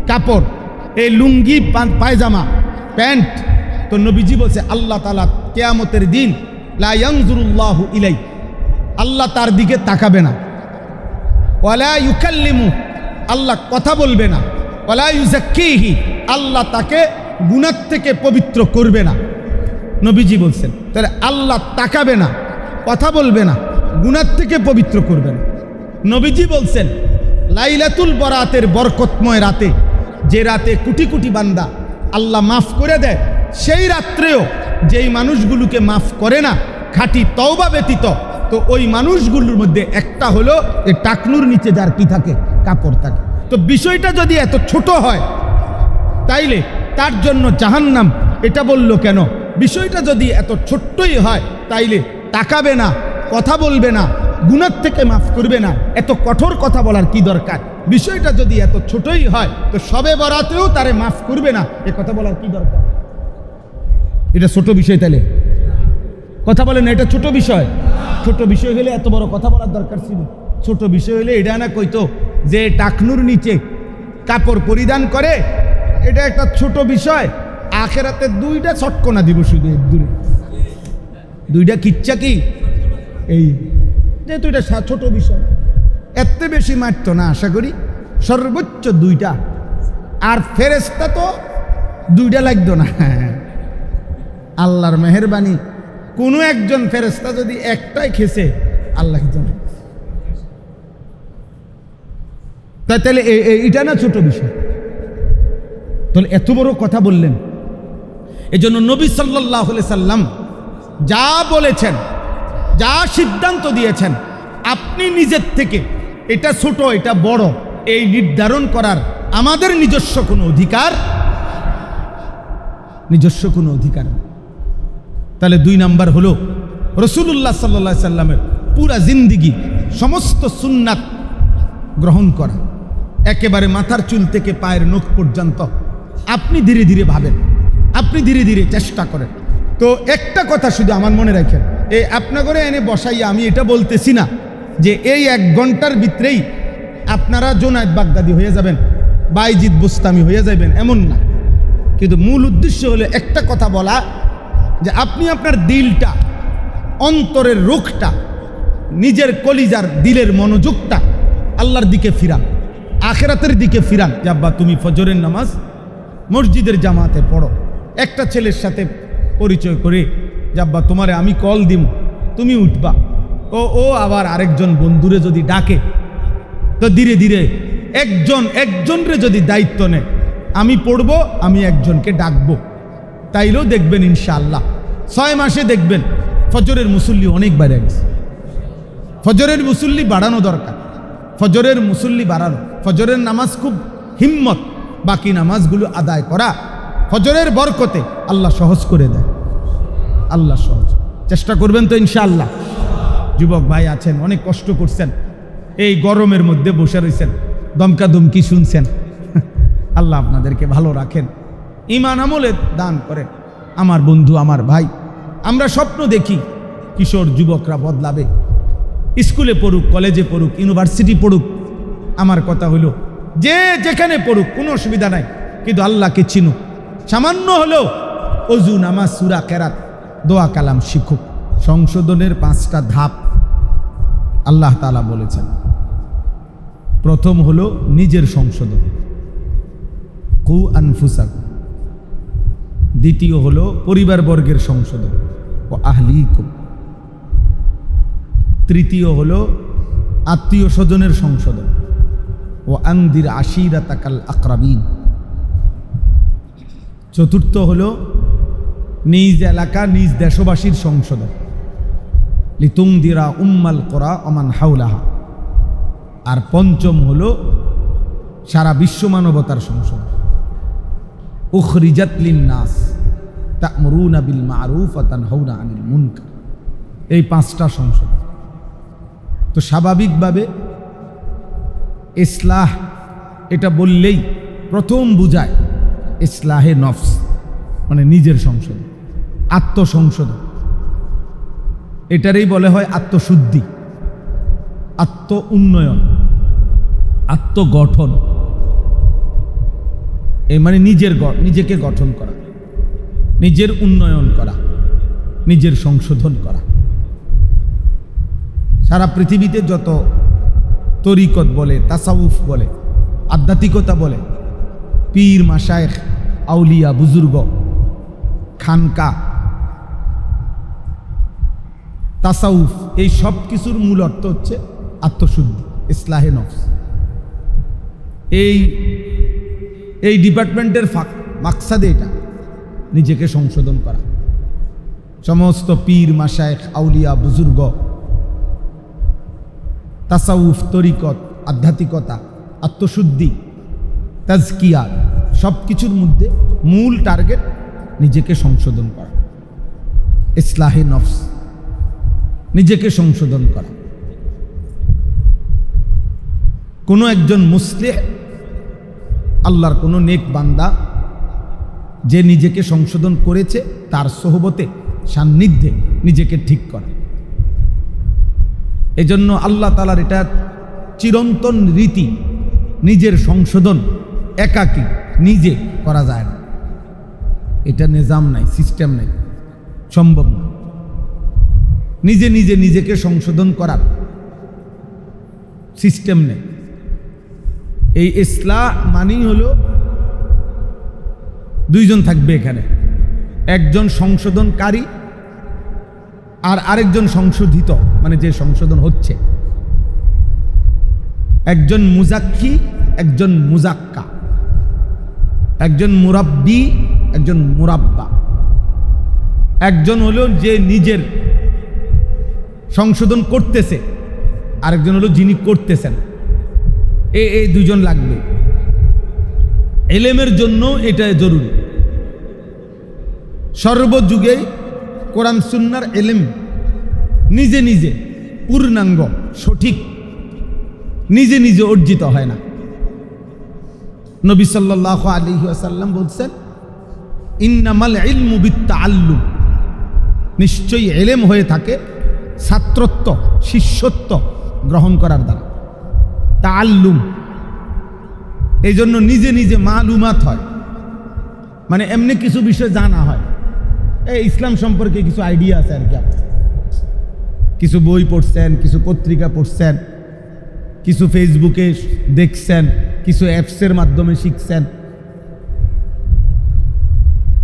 কাপড়, এই লুঙ্গি, পায়জামা, প্যান্ট, তো নবীজি বলছে আল্লাহ তাআলা কিয়ামতের দিন লা ইয়ানজুরুল্লাহু ইলাই, আল্লাহ তার দিকে তাকাবে না, ওয়ালা ইউকাল্লিমু, আল্লাহ কথা বলবে না, ওয়ালা ইউযাক্কিহি, আল্লাহ তাকে গুনাহ থেকে পবিত্র করবে না। নবীজি বলছেন তাহলে আল্লাহ তাকাবে না, কথা বলবে না, গুনাহ থেকে পবিত্র করবে না। নবীজি বলছেন লাইলাতুল বরাতের বরকতময় রাতে, যে রাতে কোটি কোটি বান্দা আল্লাহ মাফ করে দেয়, সেই রাত্রেও যেই মানুষগুলোকে মাফ করে না খাঁটি তওবা ব্যতীত, তো ওই মানুষগুলোর মধ্যে একটা হলো এই টাকনুর নিচে যার কি থাকে, কাপড় থাকে। তো বিষয়টা যদি এত ছোট হয় তাইলে তার জন্য জাহান্নাম এটা বলল কেন? বিষয়টা যদি এত ছোট্টই হয় তাইলে তাকাবে না, কথা বলবে না, গুনাহ থেকে মাফ করবে না, এত কঠোর কথা বলার কি দরকার? বিষয়টা যদি এত ছোটই হয় তো সবে বরাতেও তারে মাফ করবে না, এ কথা বলার কি দরকার? এটা ছোট বিষয়, তাইলে কথা বলেন, এটা ছোট বিষয়? ছোট বিষয় হলে এত বড় কথা বলার দরকার ছিল? ছোট বিষয় হলে এটা না কইতো যে টাকনুর নিচে কাপড় পরিধান করে, এটা একটা ছোট বিষয়। আখেরাতে দুইটা ছটকনা দিব, শুধু দূরে দুইটা কিচ্ছা কি এই, যেহেতু এটা ছোট বিষয়, এত বেশি মারতো না আশা করি, সর্বোচ্চ দুইটা। আর ফেরেশতা তো দুইটা লাগতো না। আল্লাহর মেহেরবানি, কোনো একজন ফেরেশতা যদি একটাই খেছে, আল্লাহ তাহলে এটা না ছোট বিষয়। তাহলে এত বড় কথা বললেন। এজন্য নবী সাল্লাল্লাহু আলাইহি সাল্লাম যা বলেছেন, যা সিদ্ধান্ত দিয়েছেন, আপনি নিজের থেকে এটা ছোট এটা বড় এই নির্ধারণ করার আমাদের নিজস্ব কোনো অধিকার নেই। তাহলে 2 নাম্বার হলো রাসূলুল্লাহ সাল্লাল্লাহু আলাইহি সাল্লামের পুরা জিন্দেগি সমস্ত সুন্নাত গ্রহণ করা, একেবারে মাথার চুল থেকে পায়ের নখ পর্যন্ত। আপনি ধীরে ধীরে ভাবেন, আপনি ধীরে ধীরে চেষ্টা করেন। তো একটা কথা শুধু আমার মনে রাখেন, এই আপনাগরে এনে বসাইয়া আমি এটা বলতেছি না যে এই 1 ঘন্টার ভিতরেই আপনারা জোনায়েদ বাগদাদি হয়ে যাবেন, বাইজিদ বুস্তামি হয়ে যাবেন, এমন না। কিন্তু মূল উদ্দেশ্য হলো একটা কথা বলা, যে আপনি আপনার দিলটা, অন্তরের রুখটা, নিজের কলিজার দিলের মনোযোগটা আল্লাহর দিকে ফিরান, আখেরাতের দিকে ফিরান। যে আব্বা তুমি ফজরের নামাজ মসজিদের জামাতে পড়ো, একটা ছেলের সাথে পরিচয় করে যে আব্বা তোমারে আমি কল দিব, তুমি উঠবা, ও আবার আরেকজন বন্ধুরে যদি ডাকে, তো ধীরে ধীরে একজনরে যদি দায়িত্ব নেয়, আমি পড়বো, আমি একজনকে ডাকবো, তাইলেও দেখবেন ইনশাআল্লাহ 6 মাসে দেখবেন ফজরের মুসল্লি অনেক বেড়ে গেছে। ফজরের মুসল্লি বাড়ানো দরকার, ফজরের মুসল্লি বাড়ানো। ফজরের নামাজ খুব হিম্মত, বাকি নামাজগুলো আদায় করা ফজরের বরকতে আল্লাহ সহজ করে দেয়। আল্লাহ সহজ, চেষ্টা করবেন তো ইনশাআল্লাহ। যুবক ভাই আছেন, অনেক কষ্ট করছেন, এই গরমের মধ্যে বসে রয়েছেন, দমকা দমকি শুনছেন। আল্লাহ আপনাদেরকে ভালো রাখেন, ঈমান আমলে দান করেন। আমার বন্ধু, আমার ভাই, আমরা স্বপ্ন দেখি কিশোর যুবকরা বদলাবে, স্কুলে পড়ুক, কলেজে পড়ুক, ইউনিভার্সিটি পড়ুক। আমার কথা হলো যে যেখানে পড়ুক কোনো অসুবিধা নাই, কিন্তু আল্লাহকে চিনুক, সামান্য হলেও অজু, নামাজ, সূরা, কেরাত, দোয়া কালাম শিখুক। সংশোধনের 5টা ধাপ আল্লাহ তাআলা বলেছেন। প্রথম হলো নিজের সংশোধন, কু আনফুসাকুম। দ্বিতীয় হলো পরিবারবর্গের সংশোধন, ও আহলিকুম। তৃতীয় হলো আত্মীয় স্বজনের সংশোধন, ও আনদির আশিরাতাকাল আকরাবিন। চতুর্থ হলো নিজ এলাকা, নিজ দেশবাসীর সংশোধন, লিতুনদিরা উম্মাল কুরা ওমান হাওলাহা। আর পঞ্চম হলো সারা বিশ্ব মানবতার সংশোধন, উখরিজাত লিন্নাস তা'মুরুনা বিল মা'রুফ ওয়া তানহাউনা আনিল মুনকার। এই 5টা সংশোধন। তো স্বাভাবিকভাবে ইসলাহ এটা বললেই প্রথম বুঝায় ইসলাহে নফস, মানে নিজের সংশোধন, আত্মসংশোধন। এটারই বলে হয় আত্মশুদ্ধি, আত্ম উন্নয়ন, আত্মগঠন। এই মানে নিজেকে গঠন করা, নিজের উন্নয়ন করা, নিজের সংশোধন করা। সারা পৃথিবীতে যত তরিকত বলে, তাসাউফ বলে, আধ্যাত্মিকতা বলে, পীর, মাশায়েখ, আউলিয়া, বুজুর্গ, খানকা, তাসাউফ, এই সব কিছুর মূল অর্থ হচ্ছে আত্মশুদ্ধি, ইসলাহে নফস। এই ডিপার্টমেন্টের মাকসাদে এটা নিজেকে সংশোধন করা। সমস্ত পীর, মাশায়েখ, আউলিয়া, বুজুর্গ, তাসাউফ, তরিকত, আধ্যাত্মিকতা, আত্মশুদ্ধি, তাজকিয়া, সব কিছুর মধ্যে মূল টার্গেট নিজেকে সংশোধন করা, ইসলাহে নফস, নিজেকে সংশোধন করা। কোনো একজন মুসলিহ, আল্লাহর কোনো নেক বান্দা যে নিজেকে সংশোধন করেছে, তার সোহবতে, সান্নিধ্যে নিজেকে ঠিক করা। এজন্য আল্লাহ তাআলার এটা চিরন্তন রীতি, নিজের সংশোধন একাকী নিজে করা যায় না, এটা নিজাম নাই, সিস্টেম নাই, সম্ভব না। নিজে নিজে নিজেকে সংশোধন করার সিস্টেম নেই। এই ইসলাহ মানেই হলো দুইজন থাকবে এখানে, একজন সংশোধনকারী আর আরেকজন সংশোধিত, মানে যে সংশোধন হচ্ছে। একজন মুজাক্কি, একজন মুজাক্কা, একজন মুরাব্বি, একজন মুরাব্বা। একজন হলো যে নিজের সংশোধন করতেছে, আরেকজন হলো যিনি করতেছেন। এই দুজন লাগবে। ইলমের জন্য এটা জরুরি। সর্বযুগে কোরআন সুন্নাহর ইলম নিজে নিজে পূর্ণাঙ্গ সঠিক নিজে নিজে অর্জিত হয় না। নবী সাল্লাল্লাহু আলাইহি ওয়াসাল্লাম বলছেন, ইন্নামাল ইলমু বিত্তাআল্লুম, নিশ্চয়ই ইলম হয়ে থাকে ছাত্রত্ব, শিষ্যত্ব গ্রহণ করার দ্বারা। তাআল্লুম, এই জন্য নিজে নিজে মালুমাত হয়, মানে এমনি কিছু বিষয় জানা হয়। এই ইসলাম সম্পর্কে কিছু আইডিয়া আছে আর কি, কিছু বই পড়ছেন, কিছু পত্রিকা পড়ছেন, কিছু ফেসবুকে দেখছেন, কিছু অ্যাপসের মাধ্যমে শিখছেন,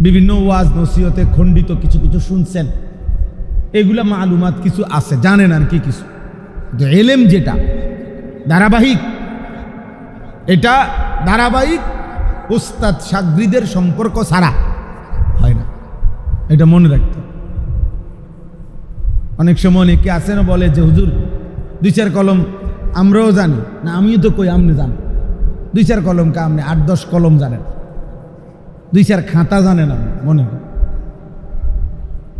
বিভিন্ন ওয়াজ নসিহতে খণ্ডিত কিছু কিছু শুনছেন, এগুলা মালুমাত কিছু আছে, জানেন আর কি কিছু। ইলম যেটা ধারাবাহিক, এটা ধারাবাহিক উস্তাদ শাগরিদের সম্পর্ক ছাড়া হয় না, এটা মনে রাখতে। অনেক সময় অনেকে আছে না, বলে যে হুজুর 2-4 কলম আমরাও জানি না, আমিও তো কই আপনি জানেন। 2-4 কলম কা আপনি 8-10 কলম জানেন, 2-4 খাতা জানেন আপনি, মনে হয়।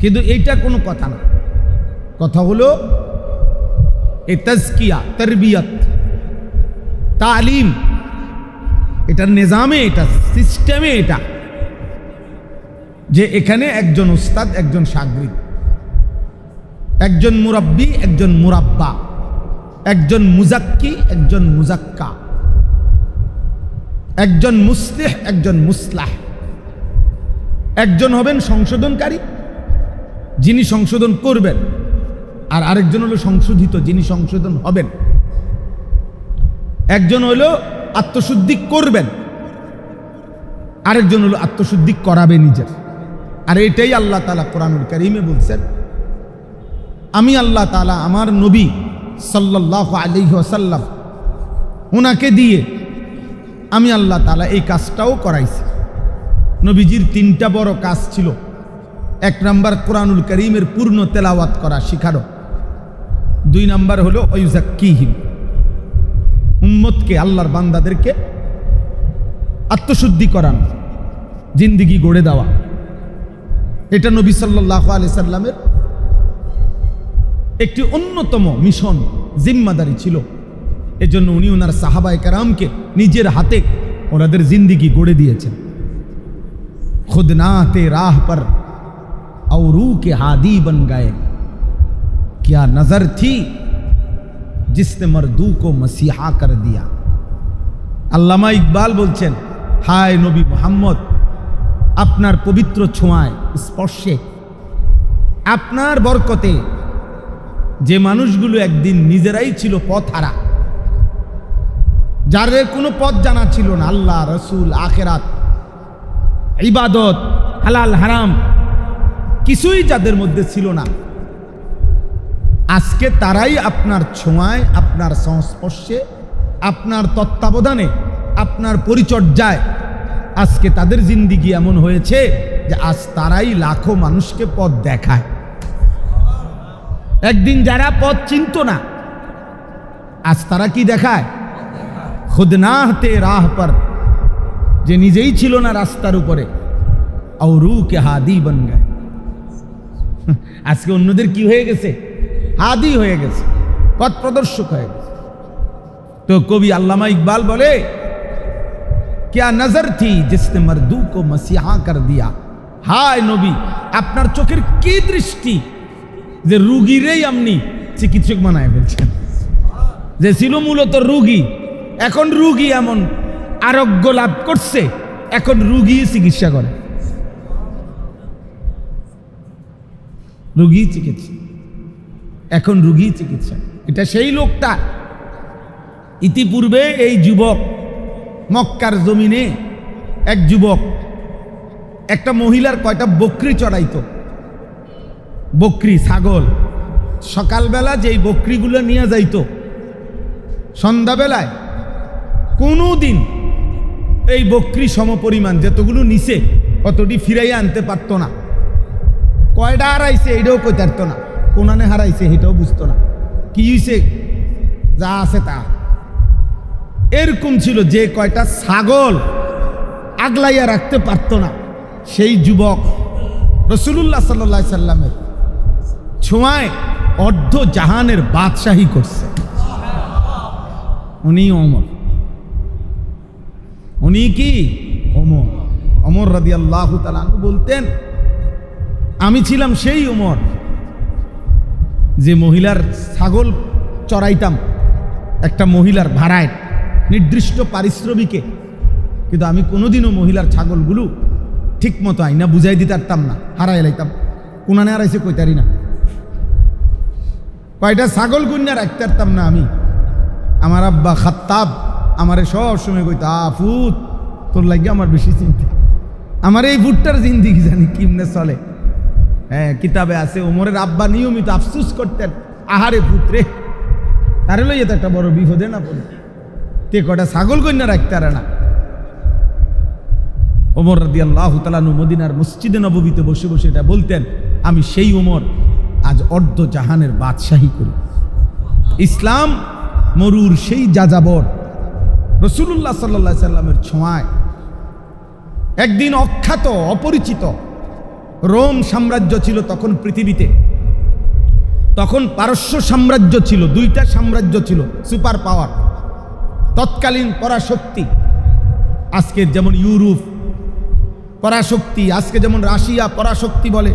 কিন্তু এইটা কোনো কথা না। কথা হলো এই তাজকিয়া, তারবিয়ত, তালিম, এটার নিজামে, এটা সিস্টেমে, এটা যে এখানে একজন উস্তাদ, একজন শাগরিদ, একজন মুরাব্বি, একজন মুরাব্বা, একজন মুজাক্কি, একজন মুজাক্কা, একজন মুসলিহ, একজন মুসলাহ। একজন হবেন সংশোধনকারী, যিনি সংশোধন করবেন, আর আরেকজন হলো সংশোধিত, যিনি সংশোধন হবেন। একজন হলো আত্মশুদ্ধি করবেন, আরেকজন হলো আত্মশুদ্ধি করাবে নিজের। আর এটাই আল্লাহ তাআলা কোরআনুল কারীমে বলছেন, আমি আল্লাহ তাআলা আমার নবী সাল্লাল্লাহু আলাইহি ওয়াসাল্লাম, ওনাকে দিয়ে আমি আল্লাহ তাআলা এই কাজটাও করাইছি। নবীজির 3টা বড় কাজ ছিল। 1 নাম্বার কোরআনুল কারীমের পূর্ণ তেলাওয়াত করা, শিখানো। 2 নাম্বার হলো ওয়ায়ুযাক্কিহিম, উম্মতকে, আল্লাহর বান্দাদেরকে আত্মশুদ্ধি করানো, জিন্দেগি গড়ে দেওয়া। এটা নবী সাল্লাল্লাহু আলাইহি সাল্লামের একটি অন্যতম মিশন, জিম্মাদারি ছিল। এজন্য উনি ওনার সাহাবায়ে কেরামকে নিজের হাতে ওনাদের জিন্দেগি গড়ে দিয়েছেন। खुद नाते राह पर और रू के हादी बन गए, क्या नजर थी जिसने मर्दू को मसीहा कर दिया। আল্লামা ইকবাল বলছেন, হায় নবী মুহাম্মদ, আপনার পবিত্র ছোঁয়ায়, স্পর্শে, আপনার বরকতে যে মানুষগুলো একদিন নিজেরাই ছিল পথহারা, যাদের কোনো পথ জানা ছিল না, আল্লাহ, রসুল, আখেরাত, ইবাদত, হালাল হারাম কিছুই যাদের মধ্যে ছিল না, আজকে তারাই আপনার ছোঁয়ায়, আপনার সংস্পর্শে, আপনার তত্ত্বাবধানে, আপনার পরিচর্যায় আজকে তাদের জিন্দেগি এমন হয়েছে যে আজ তারাই লাখো মানুষকে পথ দেখায়। একদিন যারা পথ চিনত না, আজ তারা কি দেখায়? খুদ না হতে রাহ পর, যে নিজেই ছিল না রাস্তার উপরে, আর রু কে হাদি বন গায়ে, আজকে অন্যদের কি হয়ে গেছে? হাদি হয়ে গেছে, পথ প্রদর্শক হয়ে গেছে। তো কবি আল্লামা ইকবাল বলে, क्या नजर थी जिसने मर्दू को मसीहा कर दिया। हाय नबी, আপনার চোখের কি দৃষ্টি যে রোগীরেই আপনি চিকিৎসক বানায় ফেলছেন। যে ছিল মূলত রোগী, এখন রোগী এমন আরোগ্য লাভ করছে, এখন রুগী চিকিৎসা করে, রুগী চিকিৎসা, এখন রুগী চিকিৎসা। এটা সেই লোকটা। ইতিপূর্বে এই যুবক মক্কার জমিনে এক যুবক একটা মহিলার কয়টা বকরি চড়াইতো, বকরি ছাগল। সকালবেলা যেই বকরিগুলো নিয়ে যাইতো, সন্ধ্যাবেলায় কোনো দিন এই বকরি সমপরিমাণ যতগুলো নিছে অতটি ফিরাইয়া আনতে পারতো না। কয়টা হারাইছে এটাও কইতে পারতো না, কোনানে হারাইছে এটাও বুঝতো না, কি হইছে যা আছে তা। এরকম ছিল যে কয়টা ছাগল আগলাইয়া রাখতে পারতো না। সেই যুবক রাসূলুল্লাহ সাল্লাল্লাহু আলাইহি সাল্লামের ছোঁয়ায় অর্ধ জাহানের বাদশাহী করছে। উনি ওমর, উনি কি ওমর। ওমর রাদিয়াল্লাহু তাআলা আনহু বলতেন, আমি ছিলাম সেই ওমর যে মহিলার ছাগল চড়াইতাম একটা মহিলার ভাড়ায় নির্দিষ্ট পারিশ্রমিকে, কিন্তু আমি কোনোদিনও মহিলার ছাগলগুলো ঠিক মতো আইনা বুঝাই দিতে পারতাম না, হারাই লাইতাম। কোনানে হারাইছে কইতারি না, কয়টা ছাগল গুন্না রাখতে পারতাম না আমি। আমার আব্বা খাত্তাব আমারে সব সময় কইতা, ফুট তোর লাগে আমার বেশি চিন্তা, আমার এই ফুটটার জিন্দিগি জানি কিমনে চলে। হ্যাঁ, কিতাবে আছে ওমরের আব্বা নিয়মিত আফসুস করতেন, আহারে পুত্রে তারে লইয়া তো একটা বড় বিপদে না পড়ে, তে কটা ছাগল কন্যা রাখতে পারে না। ওমর রাদিয়াল্লাহু তাআলা আনহু মদিনার মসজিদে নববীতে বসে বসে এটা বলতেন, আমি সেই ওমর আজ অর্ধ জাহানের বাদশাহী করি। ইসলাম মরুর সেই যাযাবর রাসূলুল্লাহ সাল্লাল্লাহু আলাইহি সাল্লামের ছোঁয়ায় একদিন অখ্যাত অপরিচিত রোম সাম্রাজ্য ছিল তখন পৃথিবীতে। তখন পারস্য সাম্রাজ্য ছিল, দুইটা সাম্রাজ্য ছিল সুপার পাওয়ার, তৎকালীন পরাশক্তি। আজকের যেমন ইউরোপ পরাশক্তি, আজকে যেমন রাশিয়া পরাশক্তি বলে,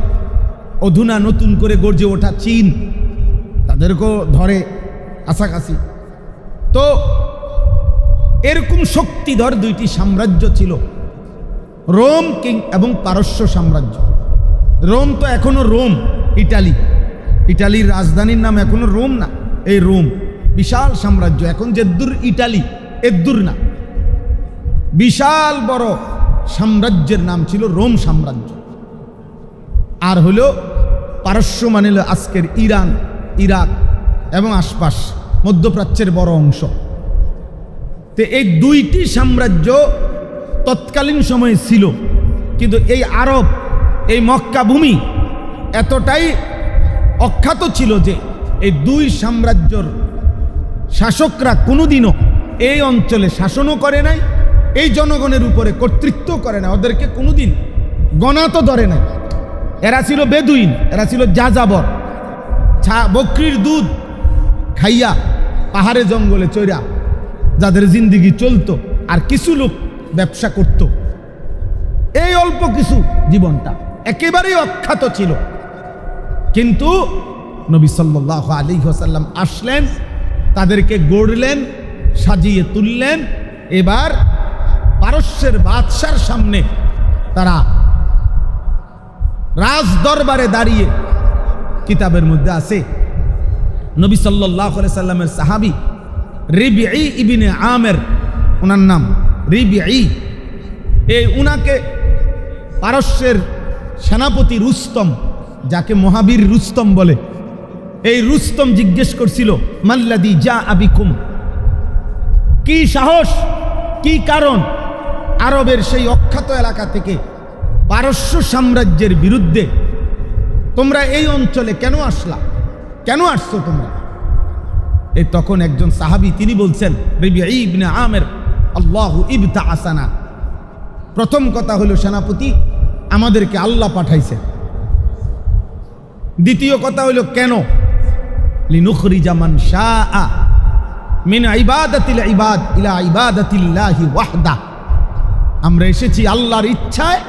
অধুনা নতুন করে গর্জে ওঠা চীন তাদেরকেও ধরে কাছাকাছি। তো এরকম শক্তিধর দুইটি সাম্রাজ্য ছিল, রোম কিং এবং পারস্য সাম্রাজ্য। রোম তো এখনো রোম, ইটালি, ইটালির রাজধানীর নাম এখনো রোম না, এই রোম বিশাল সাম্রাজ্য। এখন যেদূর ইটালি এদূর না, বিশাল বড় সাম্রাজ্যের নাম ছিল রোম সাম্রাজ্য। আর হলো পারস্য মানে আজকের ইরান, ইরাক এবং আশপাশ মধ্যপ্রাচ্যের বড় অংশ। তো এই দুইটি সাম্রাজ্য তৎকালীন সময়ে ছিল, কিন্তু এই আরব, এই মক্কা ভূমি এতটাই অখ্যাত ছিল যে এই দুই সাম্রাজ্যর শাসকরা কোনোদিনও এই অঞ্চলে শাসনও করে নাই, এই জনগণের উপরে কর্তৃত্ব করে না, ওদেরকে কোনোদিন গণাতো ধরে নাই। এরা ছিল বেদুইন, এরা ছিল যাযাবর, বকরির দুধ খাইয়া পাহাড়ে জঙ্গলে চৈরা যাদের জিন্দিগি চলতো, আর কিছু লোক ব্যবসা করত। এই অল্প কিছু জীবনটা একেবারেই অখ্যাত ছিল। কিন্তু নবী সাল্লাল্লাহু আলাইহি ওয়াসাল্লাম আসলেন, তাদেরকে গড়লেন, সাজিয়ে তুললেন। এবার পারস্যের বাদশার সামনে তারা রাজ দরবারে দাঁড়িয়ে, কিতাবের মধ্যে আছে নবী সাল্লাল্লাহু আলাইহি সাল্লামের সাহাবী রিবিঈ ইবনে আমের, ওনার নাম রিবিঈ, এই উনাকে পারস্যের সেনাপতি রুস্তম, যাকে মহাবীর রুস্তম বলে, এই রুস্তম জিজ্ঞেস করছিল, মাল্লাদি জা আবিকুম, কি সাহস, কি কারণ আরবের সেই অখ্যাত এলাকা থেকে পারস্য সাম্রাজ্যের বিরুদ্ধে তোমরা এই অঞ্চলে কেন আসলা, কেন আসছো তোমরা? এই তখন একজন সাহাবী তিনি বলছেন, রিবিঈ ইবনে আমের, আল্লাহু ইবতাআসানা, প্রথম কথা হলো সেনাপতি, আমাদেরকে আল্লাহ পাঠাইছে। দ্বিতীয় কথা হলো কেন, লিনুখরিজা মান শাআ মিন ইবাদাতিল ইবাদ ইলা ইবাদাতিল্লাহি ওয়াহদা, আমরা এসেছি আল্লাহর ইচ্ছায়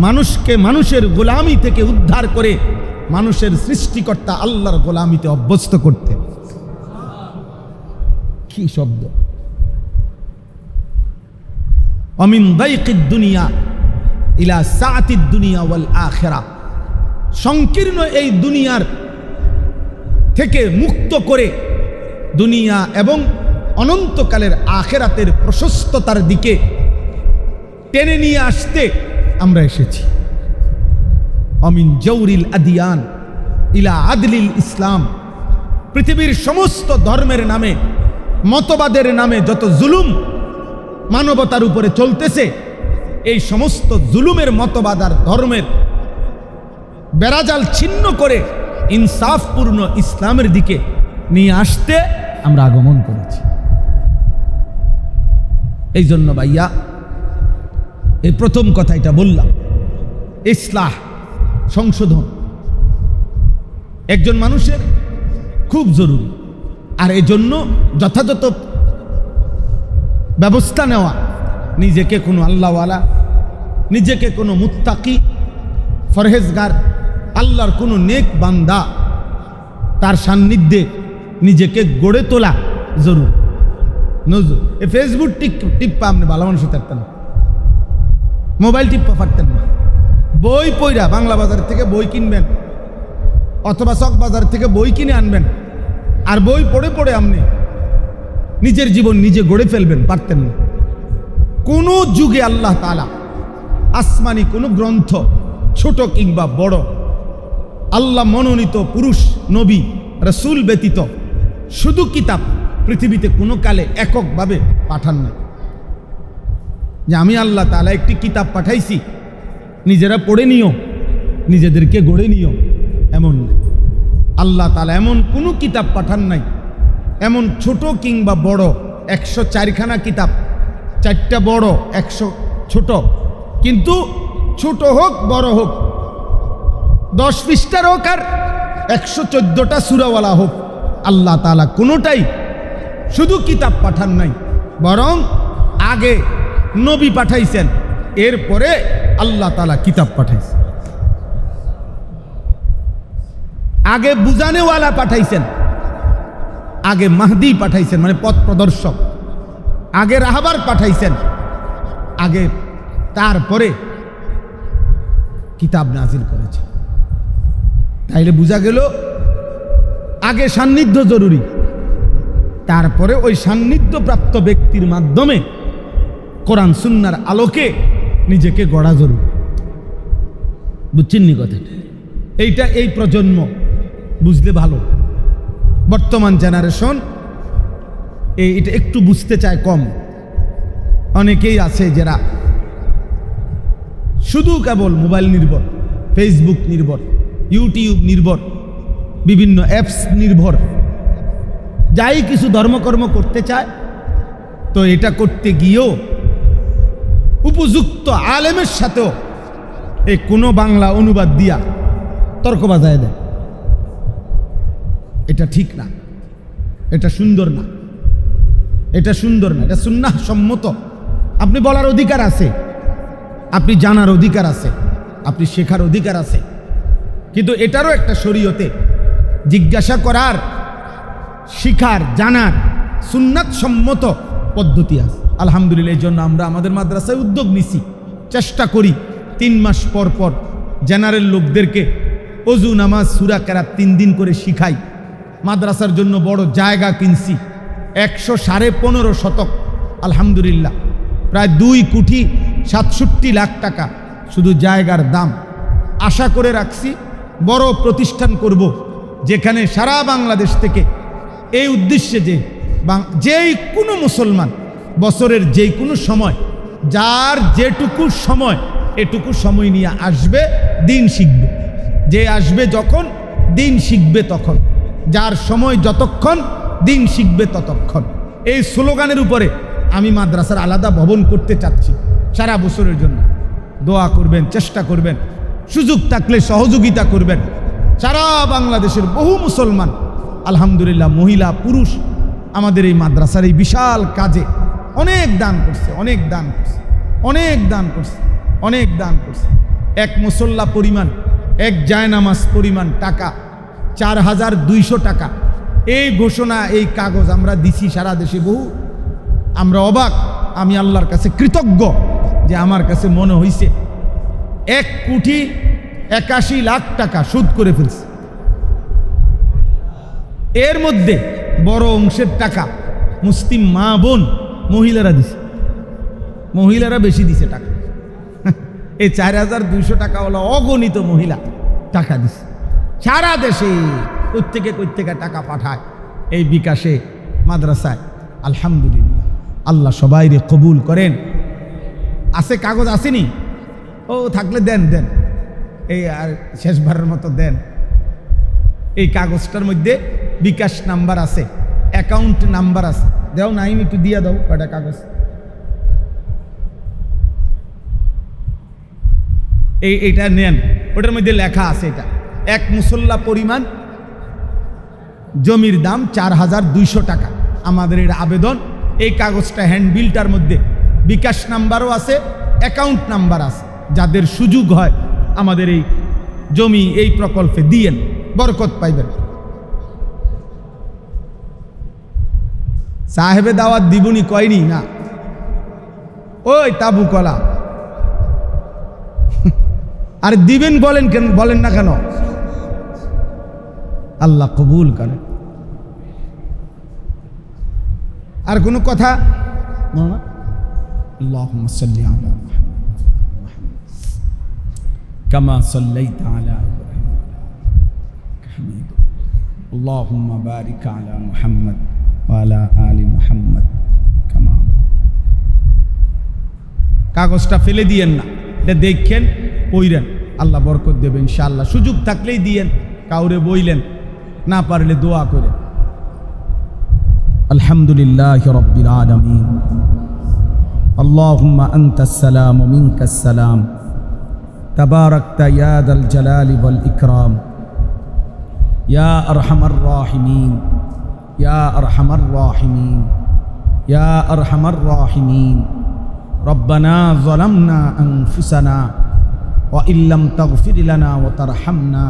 মানুষকে মানুষের গোলামি থেকে উদ্ধার করে মানুষের সৃষ্টিকর্তা আল্লাহর গোলামিতে অভ্যস্ত করতে। কি শব্দ! অমিন দাইকিদ দুনিয়া ইলা সাআতিদ দুনিয়া ওয়াল আখিরা, সংকীর্ণ এই দুনিয়ার থেকে মুক্ত করে দুনিয়া এবং অনন্তকালের আখিরাতের প্রশস্ততার দিকে টেনে নিয়ে আসতে আমরা এসেছি। অমিন জৌরিল আদিয়ান ইলা আদলিল ইসলাম, পৃথিবীর সমস্ত ধর্মের নামে, মতবাদের নামে যত জুলুম মানবতার উপরে চলতেছে, এই সমস্ত জুলুমের মতবাদ আর ধর্মের বেড়াজাল ছিন্ন করে ইনসাফপূর্ণ ইসলামের দিকে নিয়ে আসতে আমরা আগমন করেছি। এই জন্য ভাইয়া এই প্রথম কথা এটা বললাম, ইসলাহ, সংশোধন একজন মানুষের খুব জরুরি। আর এই জন্য যথাযথ ব্যবস্থা নেওয়া, নিজেকে কোনো আল্লাহওয়ালা, নিজেকে কোনো মুত্তাকি ফরহেজগার, আল্লাহর কোনো নেক বান্দা, তার সান্নিধ্যে নিজেকে গড়ে তোলা জরুরি। নজর এই ফেসবুক টিপ্পা আপনি ভালো মানুষ থাকতেন না, মোবাইল টিপ্পা পারতেন না, বই পড়া বাংলা বাজার থেকে বই কিনবেন অথবা চক বাজার থেকে বই কিনে আনবেন, আর বই পড়ে পড়ে আপনি নিজের জীবন নিজে গড়ে ফেলবেন, পারতেন না। কোনো যুগে আল্লাহ তাআলা আসমানি কোনো গ্রন্থ, ছোট কিংবা বড়, আল্লাহ মনোনীত পুরুষ নবী রাসূল ব্যতীত শুধু কিতাব পৃথিবীতে কোনো কালে এককভাবে পাঠান না, যে আমি আল্লাহ তাআলা একটি কিতাব পাঠাইছি, নিজেরা পড়ে নিও, নিজেদেরকে গড়ে নিও, এমন না। আল্লাহ তাআলা এমন কোনো কিতাব পাঠান নাই, এমন ছোট কিংবা বড়। 104খানা কিতাব, 4টা বড়, 100 ছোট, কিন্তু ছোট হোক বড় হোক, 10 পৃষ্ঠার হোক আর 114টা সূরাওয়ালা হোক, আল্লাহ তাআলা কোনোটাই শুধু কিতাব পাঠান নাই, বরং আগে নবী পাঠাইছেন, এরপরে আল্লাহ তাআলা কিতাব পাঠাইছেন। আগে বুঝানেওয়ালা পাঠাইছেন, আগে মাহদি পাঠাইছেন, মানে পথ প্রদর্শক, আগে রাহবার পাঠাইছেন, আগে তারপরে কিতাব নাজিল করেছে। তাইলে বোঝা গেল আগে সান্নিধ্য জরুরি, তারপরে ওই সান্নিধ্য প্রাপ্ত ব্যক্তির মাধ্যমে কোরআন সুন্নাহর আলোকে নিজেকে গড়া জরুরি। বুঝছেন নি কথাটা? এইটা এই প্রজন্ম বুঝলে ভালো। বর্তমান জেনারেশন এটা একটু বুঝতে চায় কম। অনেকেই আছে যারা শুধু কেবল মোবাইল নির্ভর, ফেসবুক নির্ভর, ইউটিউব নির্ভর, বিভিন্ন অ্যাপস নির্ভর, যাই কিছু ধর্মকর্ম করতে চায়, তো এটা করতে গিয়েও উপযুক্ত আলেমের সাথেও এই কোনো বাংলা অনুবাদ দিয়া তর্ক বাজায় দেয়। এটা ঠিক না, এটা সুন্দর না, এটা সুন্দর না, এটা সুন্নাহ সম্মত। আপনি বলার অধিকার আছে, আপনি জানার অধিকার আছে, আপনি শেখার অধিকার আছে, কিন্তু এটারও একটা শরীয়তে জিজ্ঞাসা করার, শিখার, জানার সুন্নাত সম্মত পদ্ধতি আছে। আলহামদুলিল্লাহ, এই জন্য আমরা আমাদের মাদ্রাসায় উদ্যোগ নিছি, চেষ্টা করি 3 মাস পর পর জেনারেল লোকদেরকে অজু, নামাজ, সূরা কেরাত 3 দিন করে শিখাই। মাদ্রাসার জন্য বড় জায়গা কিনছি, 115.5 শতক, আলহামদুলিল্লাহ প্রায় 2,67 লাখ টাকা শুধু জায়গার দাম। আশা করে রাখছি বড় প্রতিষ্ঠান করব, যেখানে সারা বাংলাদেশ থেকে এই উদ্দেশ্যে যেই কোনো মুসলমান বছরের যেই কোনো সময়, যার যেটুকু সময়, এটুকু সময় নিয়ে আসবে, দিন শিখবে। যে আসবে যখন, দিন শিখবে তখন, যার সময় যতক্ষণ, দিন শিখবে ততক্ষণ। এই স্লোগানের উপরে আমি মাদ্রাসার আলাদা ভবন করতে চাচ্ছি সারা বছরের জন্য। দোয়া করবেন, চেষ্টা করবেন, সুযোগ থাকলে সহযোগিতা করবেন। সারা বাংলাদেশের বহু মুসলমান আলহামদুলিল্লাহ, মহিলা পুরুষ আমাদের এই মাদ্রাসার এই বিশাল কাজে অনেক দান করছে, অনেক দান করছে, অনেক দান করছে, অনেক দান করছে। এক মুসল্লা পরিমাণ, এক জায়নামাজ পরিমাণ টাকা, 4,200 টাকা। এই ঘোষণা, এই কাগজ আমরা দিছি সারা দেশে বহু। আমরা অবাক, আমি আল্লাহর কাছে কৃতজ্ঞ যে আমার কাছে মনে হইছে 1,81,00,000 টাকা সুদ করে ফেলছে। এর মধ্যে বড় অংশের টাকা মুসলিম মা বোন মহিলারা দিছে, মহিলারা বেশি দিছে টাকা। এই 4,200 টাকা হলো অগণিত মহিলা টাকা দিছে। সারা দেশে কোত্থেকে টাকা পাঠায় এই বিকাশে মাদ্রাসায়। আলহামদুলিল্লাহ, আল্লাহ সবাইরে কবুল করেন। আছে কাগজ আসেনি? ও থাকলে দেন দেন, এই আর শেষবারের মতো দেন। এই কাগজটার মধ্যে বিকাশ নাম্বার আছে, অ্যাকাউন্ট নাম্বার আছে। দেও না, একটু দিয়ে দাও কয়টা কাগজ। এইটা নেন, ওটার মধ্যে লেখা আছে এটা এক মুসল্লা পরিমাণ জমির দাম 4,200 টাকা। আমাদের এর আবেদন, এই কাগজটা হ্যান্ডবিলটার মধ্যে বিকাশ নাম্বারও আছে, অ্যাকাউন্ট নাম্বার আছে। যাদের সুযোগ হয় আমাদের এই জমি এই প্রকল্পে দিয়েন, বরকত পাইবেন। সাহেবে দাওয়াত দিবনি কয়নি না, ওই তাবু কলা আর দিবেন বলেন কেন, বলেন না কেন? আল্লাহ কবুল করেন। আর কোনো কথা? আল্লাহুম্মা সাল্লি আলা মুহাম্মাদ কামা সাল্লাইতা আলা ইব্রাহিম হামিদ। আল্লাহুম্মা বারিক আলা মুহাম্মাদ ওয়া আলা আলি মুহাম্মাদ কামা। কাগজটা ফেলে দিয়েন না, এটা দেখেন, পড়েন, আল্লাহ বরকত দেবেন ইনশাআল্লাহ। সুযোগ থাকলেই দিয়েন, কাউরে বইলেন, না পারলে দোয়া করে। আলহামদুলিল্লাহি রাব্বিল আলামিন। আল্লাহুম্মা আনতাস সালাম ওয়া মিনকাস সালাম, তাবারাকতা ইয়া যাল জালালি ওয়াল ইকরাম, ইয়া আরহামার রাহিমিন, ইয়া আরহামার রাহিমিন, ইয়া আরহামার রাহিমিন। রব্বানা যালামনা আনফুসানা ওয়া ইল্লাম তাগফির লানা ওয়া তারহামনা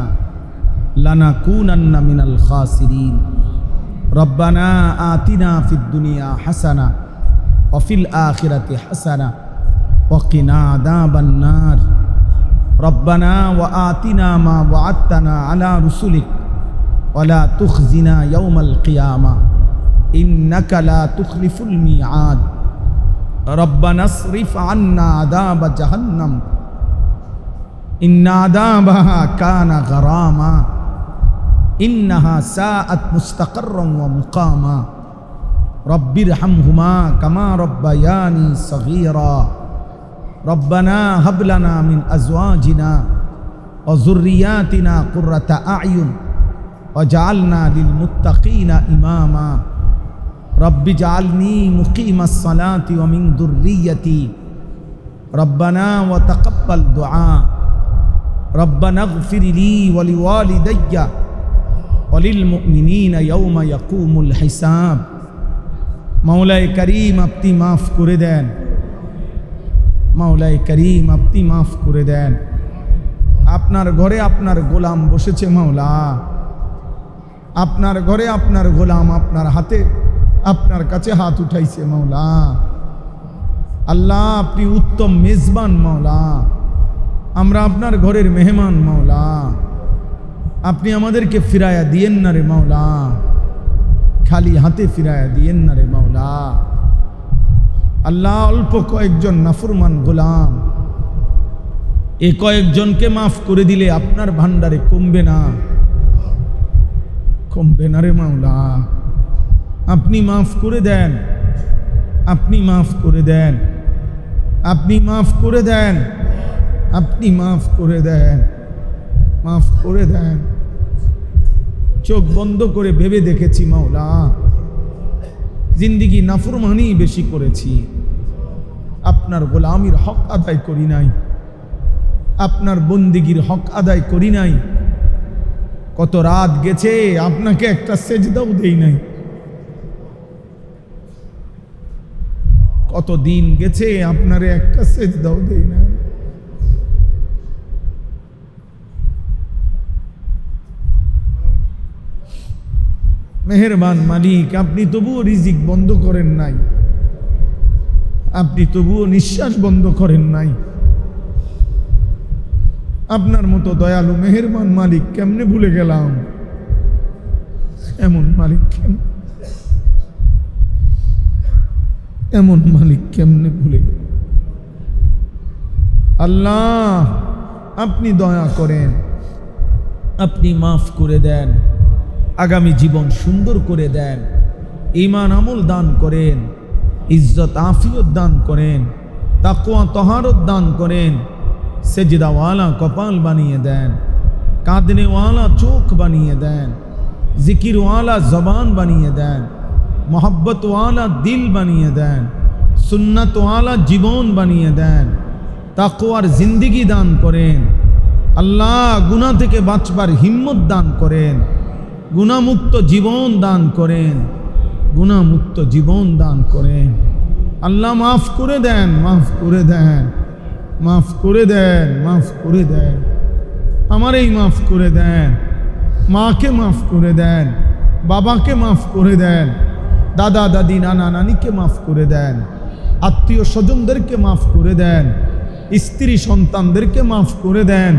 লানাকুনান্না মিনাল খাসিরিন। রব্বানা আতিনা ফিদ দুনিয়া হাসানা ওয়া ফিল আখিরাতি হাসানা ওয়া কিনা আযাবান নার। রব্বানা ওয়া আতিনা মা ওয়া'আদতানা আলা রুসুলিক ওয়া লা তুখজিনা ইয়াওমাল কিয়ামা ইন্নাকা লা তুখলিফুল মিআদ। রব্বানা আসরিফ আন্না আযাবা জাহান্নাম ইন্না আযাবাহা কানা গরামা ইন্নাহা সাআত মুস্তাকাররান ওয়া মুকামা। রব্বিরহামহুমা কামা রব্বায়ানি সগীরা। রব্বানা হাব লানা মিন আজওয়াজিনা ওয়া যুররিয়াতিনা কুররাতা আ'য়ুন ওয়াজআলনা লিল মুত্তাকিনা ইমামা। রব্বি জাআলনি মুকিমাস সালাতি ওয়া মিন যুররিয়্যতি। রব্বানা ওয়া তাকাব্বাল দুআ। রব্বানা ইগফির লি ওয়া লিওয়ালিদাইয়া ওয়া লিল মুমিনিনা ইয়াওমা ইয়াকুমুল হিসাব। মাওলায়ে করিম, আপনি মাফ করে দেন। মাওলায়ে করিম, আপনি মাফ করে দেন। আপনার ঘরে আপনার গোলাম বসেছে মাওলা, আপনার ঘরে আপনার গোলাম আপনার হাতে, আপনার কাছে হাত উঠাইছে মাওলা। আল্লাহ, আপনি উত্তম মেজবান মাওলা, আমরা আপনার ঘরের মেহমান মাওলা। আপনি আমাদেরকে ফিরায়া দিয়েন না রে মাওলা, খালি হাতে ফিরায়া দিয়েন না রে মাওলা। আল্লাহ, অল্প কয়েকজন নাফরমান গোলাম, এ কয়েকজনকে মাফ করে দিলে আপনার ভান্ডারে কমবে না, কমবে না রে মাওলা। আপনি মাফ করে দেন, আপনি মাফ করে দেন, আপনি মাফ করে দেন, আপনি মাফ করে দেন, মাফ করে দেন। চোখ বন্ধ করে ভেবে দেখেছি মাওলা, জিন্দিগি নাফরমানি বেশি করেছি, আপনার গোলামির হক আদায় করি নাই, আপনার বন্দিগির হক আদায় করি নাই। কত রাত গেছে আপনাকে একটা সেজদাও দেই নাই, কত দিন গেছে আপনারে একটা সেজদাও দেই নাই। মেহেরবান মালিক, আপনি তবুও রিজিক বন্ধ করেন নাই। আপনি তবুও নিঃশ্বাস বন্ধ করেন নাই। আপনার মতো দয়ালু মেহেরবান মালিক কেমনে ভুলে গেলাম? এমন মালিক কেমনে, এমন মালিক কেমনে ভুলে গেলাম? আল্লাহ আপনি দয়া করেন, আপনি মাফ করে দেন, আগামী জীবন সুন্দর করে দেন, ঈমান আমল দান করেন, ইজ্জত আফিয়ত দান করেন, তাকওয়া তহারত দান করেন, সেজদাওয়ালা কপাল বানিয়ে দেন, কাঁদনেওয়ালা চোখ বানিয়ে দেন, জিকিরওয়ালা জবান বানিয়ে দেন, মোহব্বতওয়ালা দিল বানিয়ে দেন, সুন্নতওয়ালা জীবন বানিয়ে দেন, তাকওয়ার জিন্দিগি দান করেন। আল্লাহ গুনাহ থেকে বাঁচবার হিম্মত দান করেন, গুনাহমুক্ত জীবন দান করেন, গুনাহমুক্ত জীবন দান করেন। আল্লাহ মাফ করে দেন, মাফ করে দেন, মাফ করে দেন, মাফ করে দেন, আমারই মাফ করে দেন, মাকে মাফ করে দেন, বাবাকে মাফ করে দেন, দাদা দাদি নানা নানিকে মাফ করে দেন, আত্মীয় স্বজনদেরকে মাফ করে দেন, স্ত্রী সন্তানদেরকে মাফ করে দেন।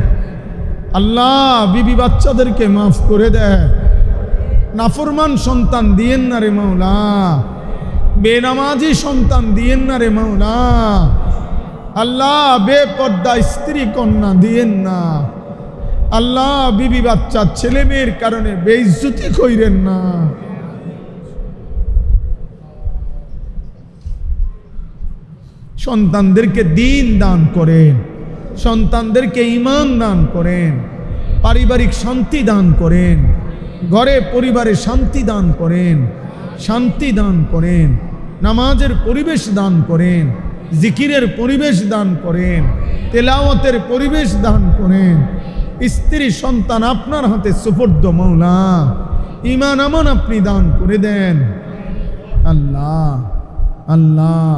আল্লাহ বিবি বাচ্চাদেরকে মাফ করে দেন। নাফরমান সন্তান দিয়েন না রে মাওলা, বেনামাজি সন্তান দিয়েন না রে মাওলা। আল্লাহ বেপর্দা স্ত্রী কন্যা দিয়েন না। আল্লাহ বিবি বাচ্চা ছেলে মেয়ের কারণে বেইজ্জতি কইরেন না। সন্তানদেরকে দিন দান করেন, সন্তানদেরকে ঈমান দান করেন, পারিবারিক শান্তি দান করেন, ঘরে পরিবারে শান্তি দান করেন, শান্তি দান করেন, নামাজের পরিবেশ দান করেন, জিকিরের পরিবেশ দান করেন, তেলাওয়াতের পরিবেশ দান করেন। স্ত্রী সন্তান আপনার হাতে সুপর্দ মাওলা, ঈমান আমান আপনি দান করে দেন। আল্লাহ আল্লাহ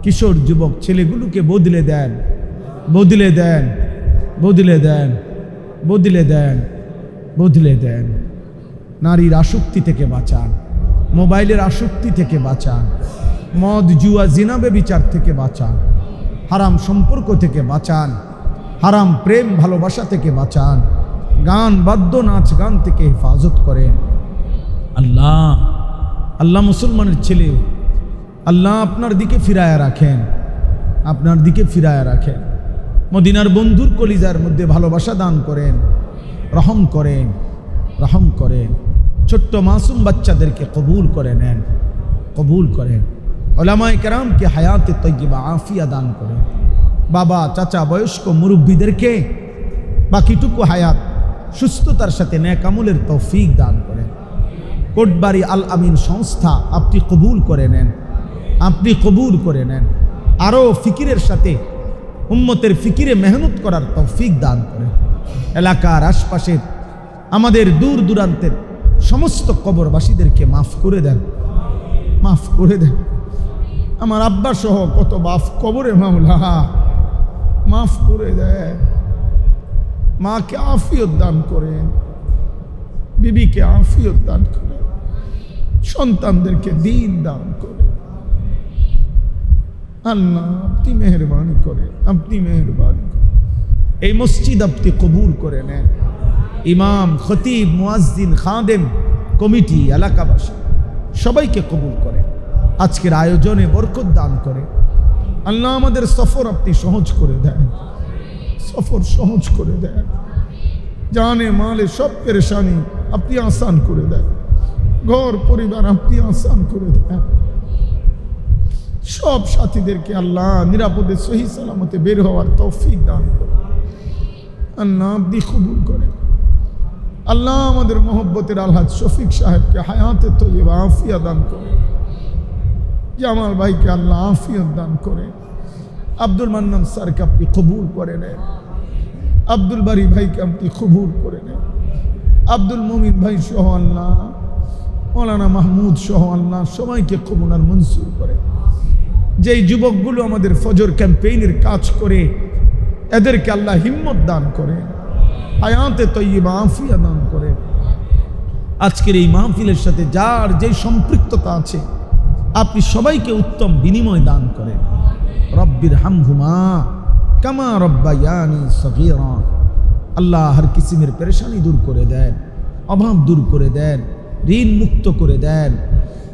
কিশোর যুবক ছেলেগুলোকে বদলে দেন, বদলে দেন, বদলে দেন, বদলে দেন, বদলে দেন। নারীর আসক্তি থেকে বাঁচান, মোবাইলের আসক্তি থেকে বাঁচান, মদ জুয়া জিনা ব্যভিচার থেকে বাঁচান, হারাম সম্পর্ক থেকে বাঁচান, হারাম প্রেম ভালোবাসা থেকে বাঁচান, গান বাদ্য নাচ গান থেকে হেফাজত করেন। আল্লাহ আল্লাহ মুসলমানের ছেলে আল্লাহ আপনার দিকে ফিরায়া রাখেন, আপনার দিকে ফিরায়া রাখেন। মদিনার বন্ধুর কলিজার মধ্যে ভালোবাসা দান করেন, রহম করেন, রহম করেন। ছোট্ট মাসুম বাচ্চাদেরকে কবুল করে নেন, কবুল করেন। উলামায়ে কেরামকে হায়াতে তয়্যিবা আফিয়া দান করেন। বাবা চাচা বয়স্ক মুরব্বীদেরকে বাকিটুকু হায়াত সুস্থতার সাথে নেক আমলের তৌফিক দান করেন। কোটবাড়ি আল আমিন সংস্থা আপনি কবুল করে নেন, আপনি কবুল করে নেন। আরও ফিকিরের সাথে উম্মতের ফিকিরে মেহনত করার তৌফিক দান করেন। এলাকার আশপাশের আমাদের দূর দূরান্তের সমস্ত কবরবাসীদেরকে মাফ করে দেন, মাফ করে দেন। আমার আব্বা সহ কত বাপ কবরে মাওলা, মাফ করে দেন। মাকে আফিয়ত দান করেন, বিবিকে আফিয়ত দান করেন, সন্তানদেরকে দিন দান করেন। আল্লাহ আপনি মেহরবানি করেন, আপনি মেহরবানি করেন। এই মসজিদ আপনি কবুল করে নেন। ইমাম, খতিব, মুয়াজ্জিন, খাদেম, কমিটি, এলাকাবাসী সবাইকে কবুল করেন। আজকের আয়োজনে বরকত দান করেন। আল্লাহ আমাদের সফর আপনি সহজ করে দেন, সফর সহজ করে দেন। জানে মালে সব পেরেশানি আপনি আসান করে দেন, ঘর পরিবার আপনি আসান করে দেন। সব সাথীদেরকে আল্লাহ নিরাপদে সহি সালামতে বের হওয়ার তৌফিক দান করেন। আল্লাহ আপনি কবুল করেন। আল্লাহ আমাদের মোহব্বতের আলহাজ শফিক সাহেবকে হায়াতে তয়্যিবা আফিয়া দান করেন। জামাল ভাইকে আল্লাহ আফিয়ত দান করেন। আব্দুল মান্নান স্যারকে আপনি কবুল করে নেন। আব্দুল বারী ভাইকে আপনি কবুল করে নেন। আব্দুল মুমিন ভাই সহ আল্লাহ, মৌলানা মাহমুদ সহ আল্লাহ সবাইকে কবুল আর মনসুর করে। যেই যুবকগুলো আমাদের ফজর ক্যাম্পেইনের কাজ করে এদেরকে আল্লাহ হিম্মত দান করে, হায়াতে তয়্যিবা আফিয়া দান করে। আজকের এই মাহফিলের সাথে যার যেই সম্পৃক্ততা আছে আপনি সবাইকে উত্তম বিনিময় দান করেন। রব্বির হামহুমা কামা রব্বায়ানি সগীরা। আল্লাহ হর কিসিমের পেরেশানি দূর করে দেন, অভাব দূর করে দেন, ঋণ মুক্ত করে দেন,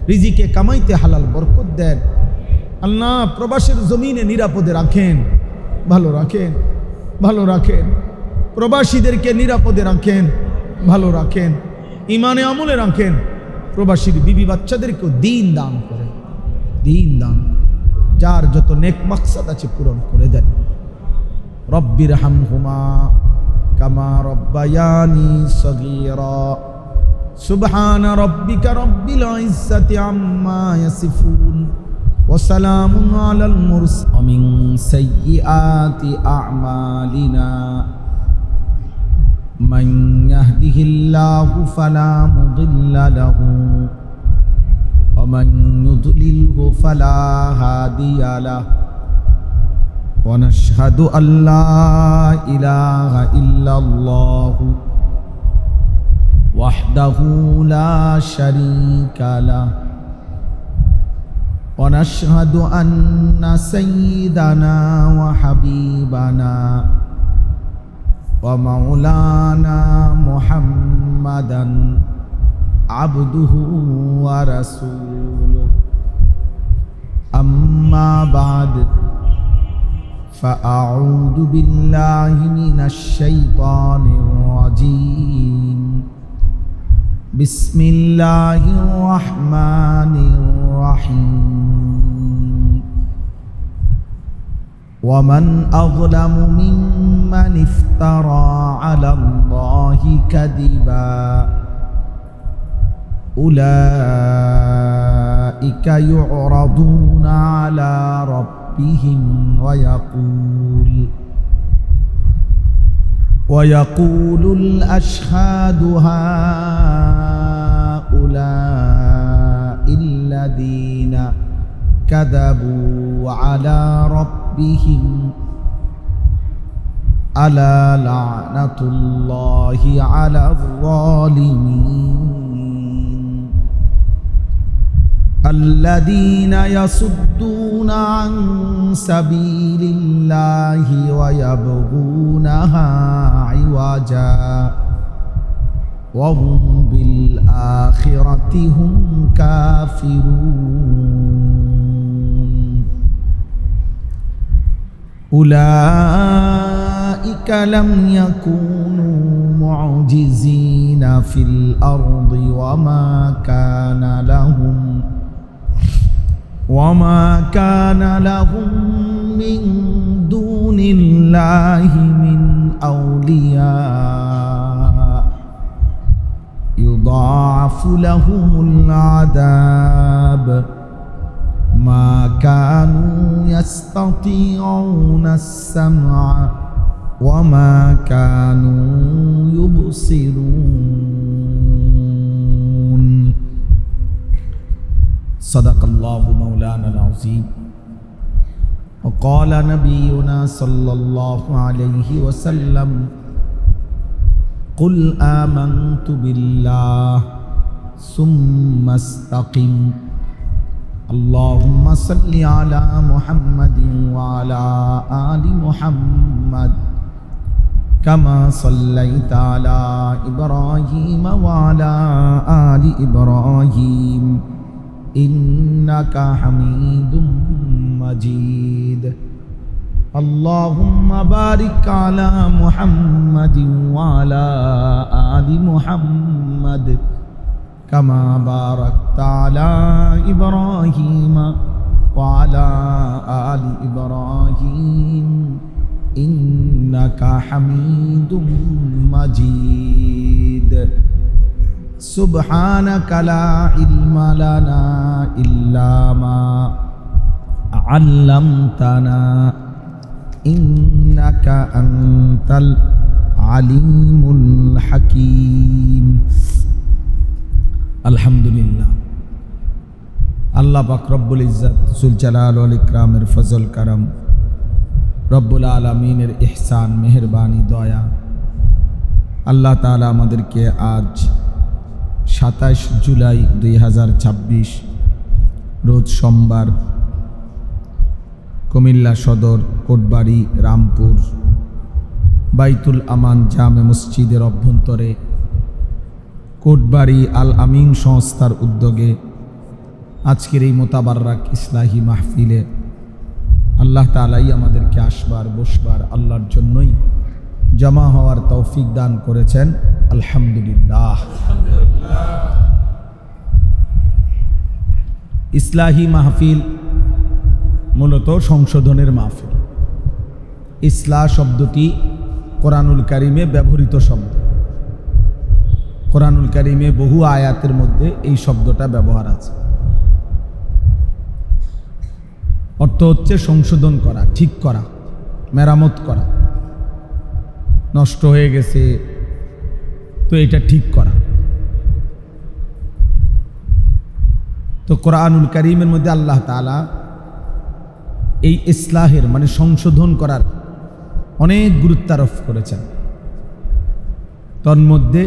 রিজিকে কামাইতে হালাল বরকত দেন। আল্লাহ প্রবাসের জমিনে নিরাপদে রাখেন, ভালো রাখেন, ভালো রাখেন। প্রবাসীদেরকে নিরাপদে রাখেন, ভালো রাখেন, ইমানে আমলে রাখেন। প্রবাসীর বিবি বাচ্চাদেরকেও দিন দান করেন, দিন দান যার যত নেক মাকসাদ আছে পূরণ করে দেন। রব্বির হামহুমা কামা রব্বায়ানি সগীরা। সুবহানা রব্বিকা রব্বিল ইজ্জাতি আম্মা ইয়াসিফুন ওয়া সালামুন আলাল মুরসালিন ওয়া মিন সাইয়্যাতি আ'মালিনা মান ইয়াহদিহিল্লাহু ফালা মুদিল্লা লাহু ওয়া মান ইউদ্লিলহু ফালা হাদিয়া লাহু। ওয়া নাশহাদু আল্লা ইলাহা ইল্লাল্লাহু ওয়াহদাহু লা শারীকা লাহু ওয়া নাশহাদু আন্না সাইয়্যিদানা ওয়া হাবিবানা ওয়া মাওলানা মুহাম্মাদান আবদুহু ওয়া রাসূলুহু। আম্মা বা'দ ফাআউযু বিল্লাহি মিনাশ শাইতানির রাজীম। বিসমিল্লাহির রাহমানির রাহিম। ওয়ামান আযলামু মিম্মান ইফতারা আলাল্লাহি কাযিবা উলাইকা ইউরাদুনা আলা রাব্বিহিম ويقول الأشهاد هؤلاء الذين كذبوا على ربهم ألا لعنة الله على الظالمين الذين يصدون عن سبيل الله ويبغونها عوجا وهم بالآخرة هم كافرون أولئك لم يكونوا معجزين في الأرض وما كان لهم من دون الله من أولياء يضاعف لهم العذاب ما كانوا يستطيعون السمع وما كانوا يبصرون صدق الله مولانا العظيم وقال نبينا صلى الله عليه وسلم قل آمنت بالله ثم استقم اللهم صل على محمد وعلى آل محمد كما صليت على إبراهيم وعلى آل إبراهيم إنك حميد مجيد اللهم بارك على محمد وعلى آل محمد كما باركت على إبراهيم وعلى آل إبراهيم إنك حميد مجيد سبحانك لا علم لنا إلا ما علمتنا إنك أنت العليم الحكيم আলহামদুলিল্লাহ। আল্লাহ পাক রব্বুল ইজ্জত জুল জালাল ওয়াল ইকরামের ফজল করম, রব্বুল আলামিনের ইহসান মেহেরবানি দয়া, আল্লাহ তাআলা আমাদেরকে আজ 27 জুলাই 2026 রোজ সোমবার কুমিল্লা সদর, কোটবাড়ি, রামপুর বাইতুল আমান জামে মসজিদের অভ্যন্তরে কোটবাড়ি আল আমিন সংস্থার উদ্যোগে আজকের এই মোতাবাররাক ইসলাহি মাহফিলে আল্লাহ তাআলাই আমাদেরকে আসবার বসবার আল্লাহর জন্যই জমা হওয়ার তৌফিক দান করেছেন। আলহামদুলিল্লাহ। ইসলাহি মাহফিল মূলত সংশোধনের মাহফিল। ইসলাহ শব্দটি কোরআনুল কারিমে ব্যবহৃত শব্দ। কোরআনুল কারিমে বহু আয়াতের মধ্যে এই শব্দটা ব্যবহার আছে। অর্থ হচ্ছে সংশোধন করা, ঠিক করা, মেরামত করা। নষ্ট হয়ে গেছে তো এটা ঠিক করা। তো কোরআনুল কারিমের মধ্যে আল্লাহ তাআলা এই ইসলাহের মানে সংশোধন করার অনেক গুরুত্ব আরোপ করেছেন। তন্মধ্যে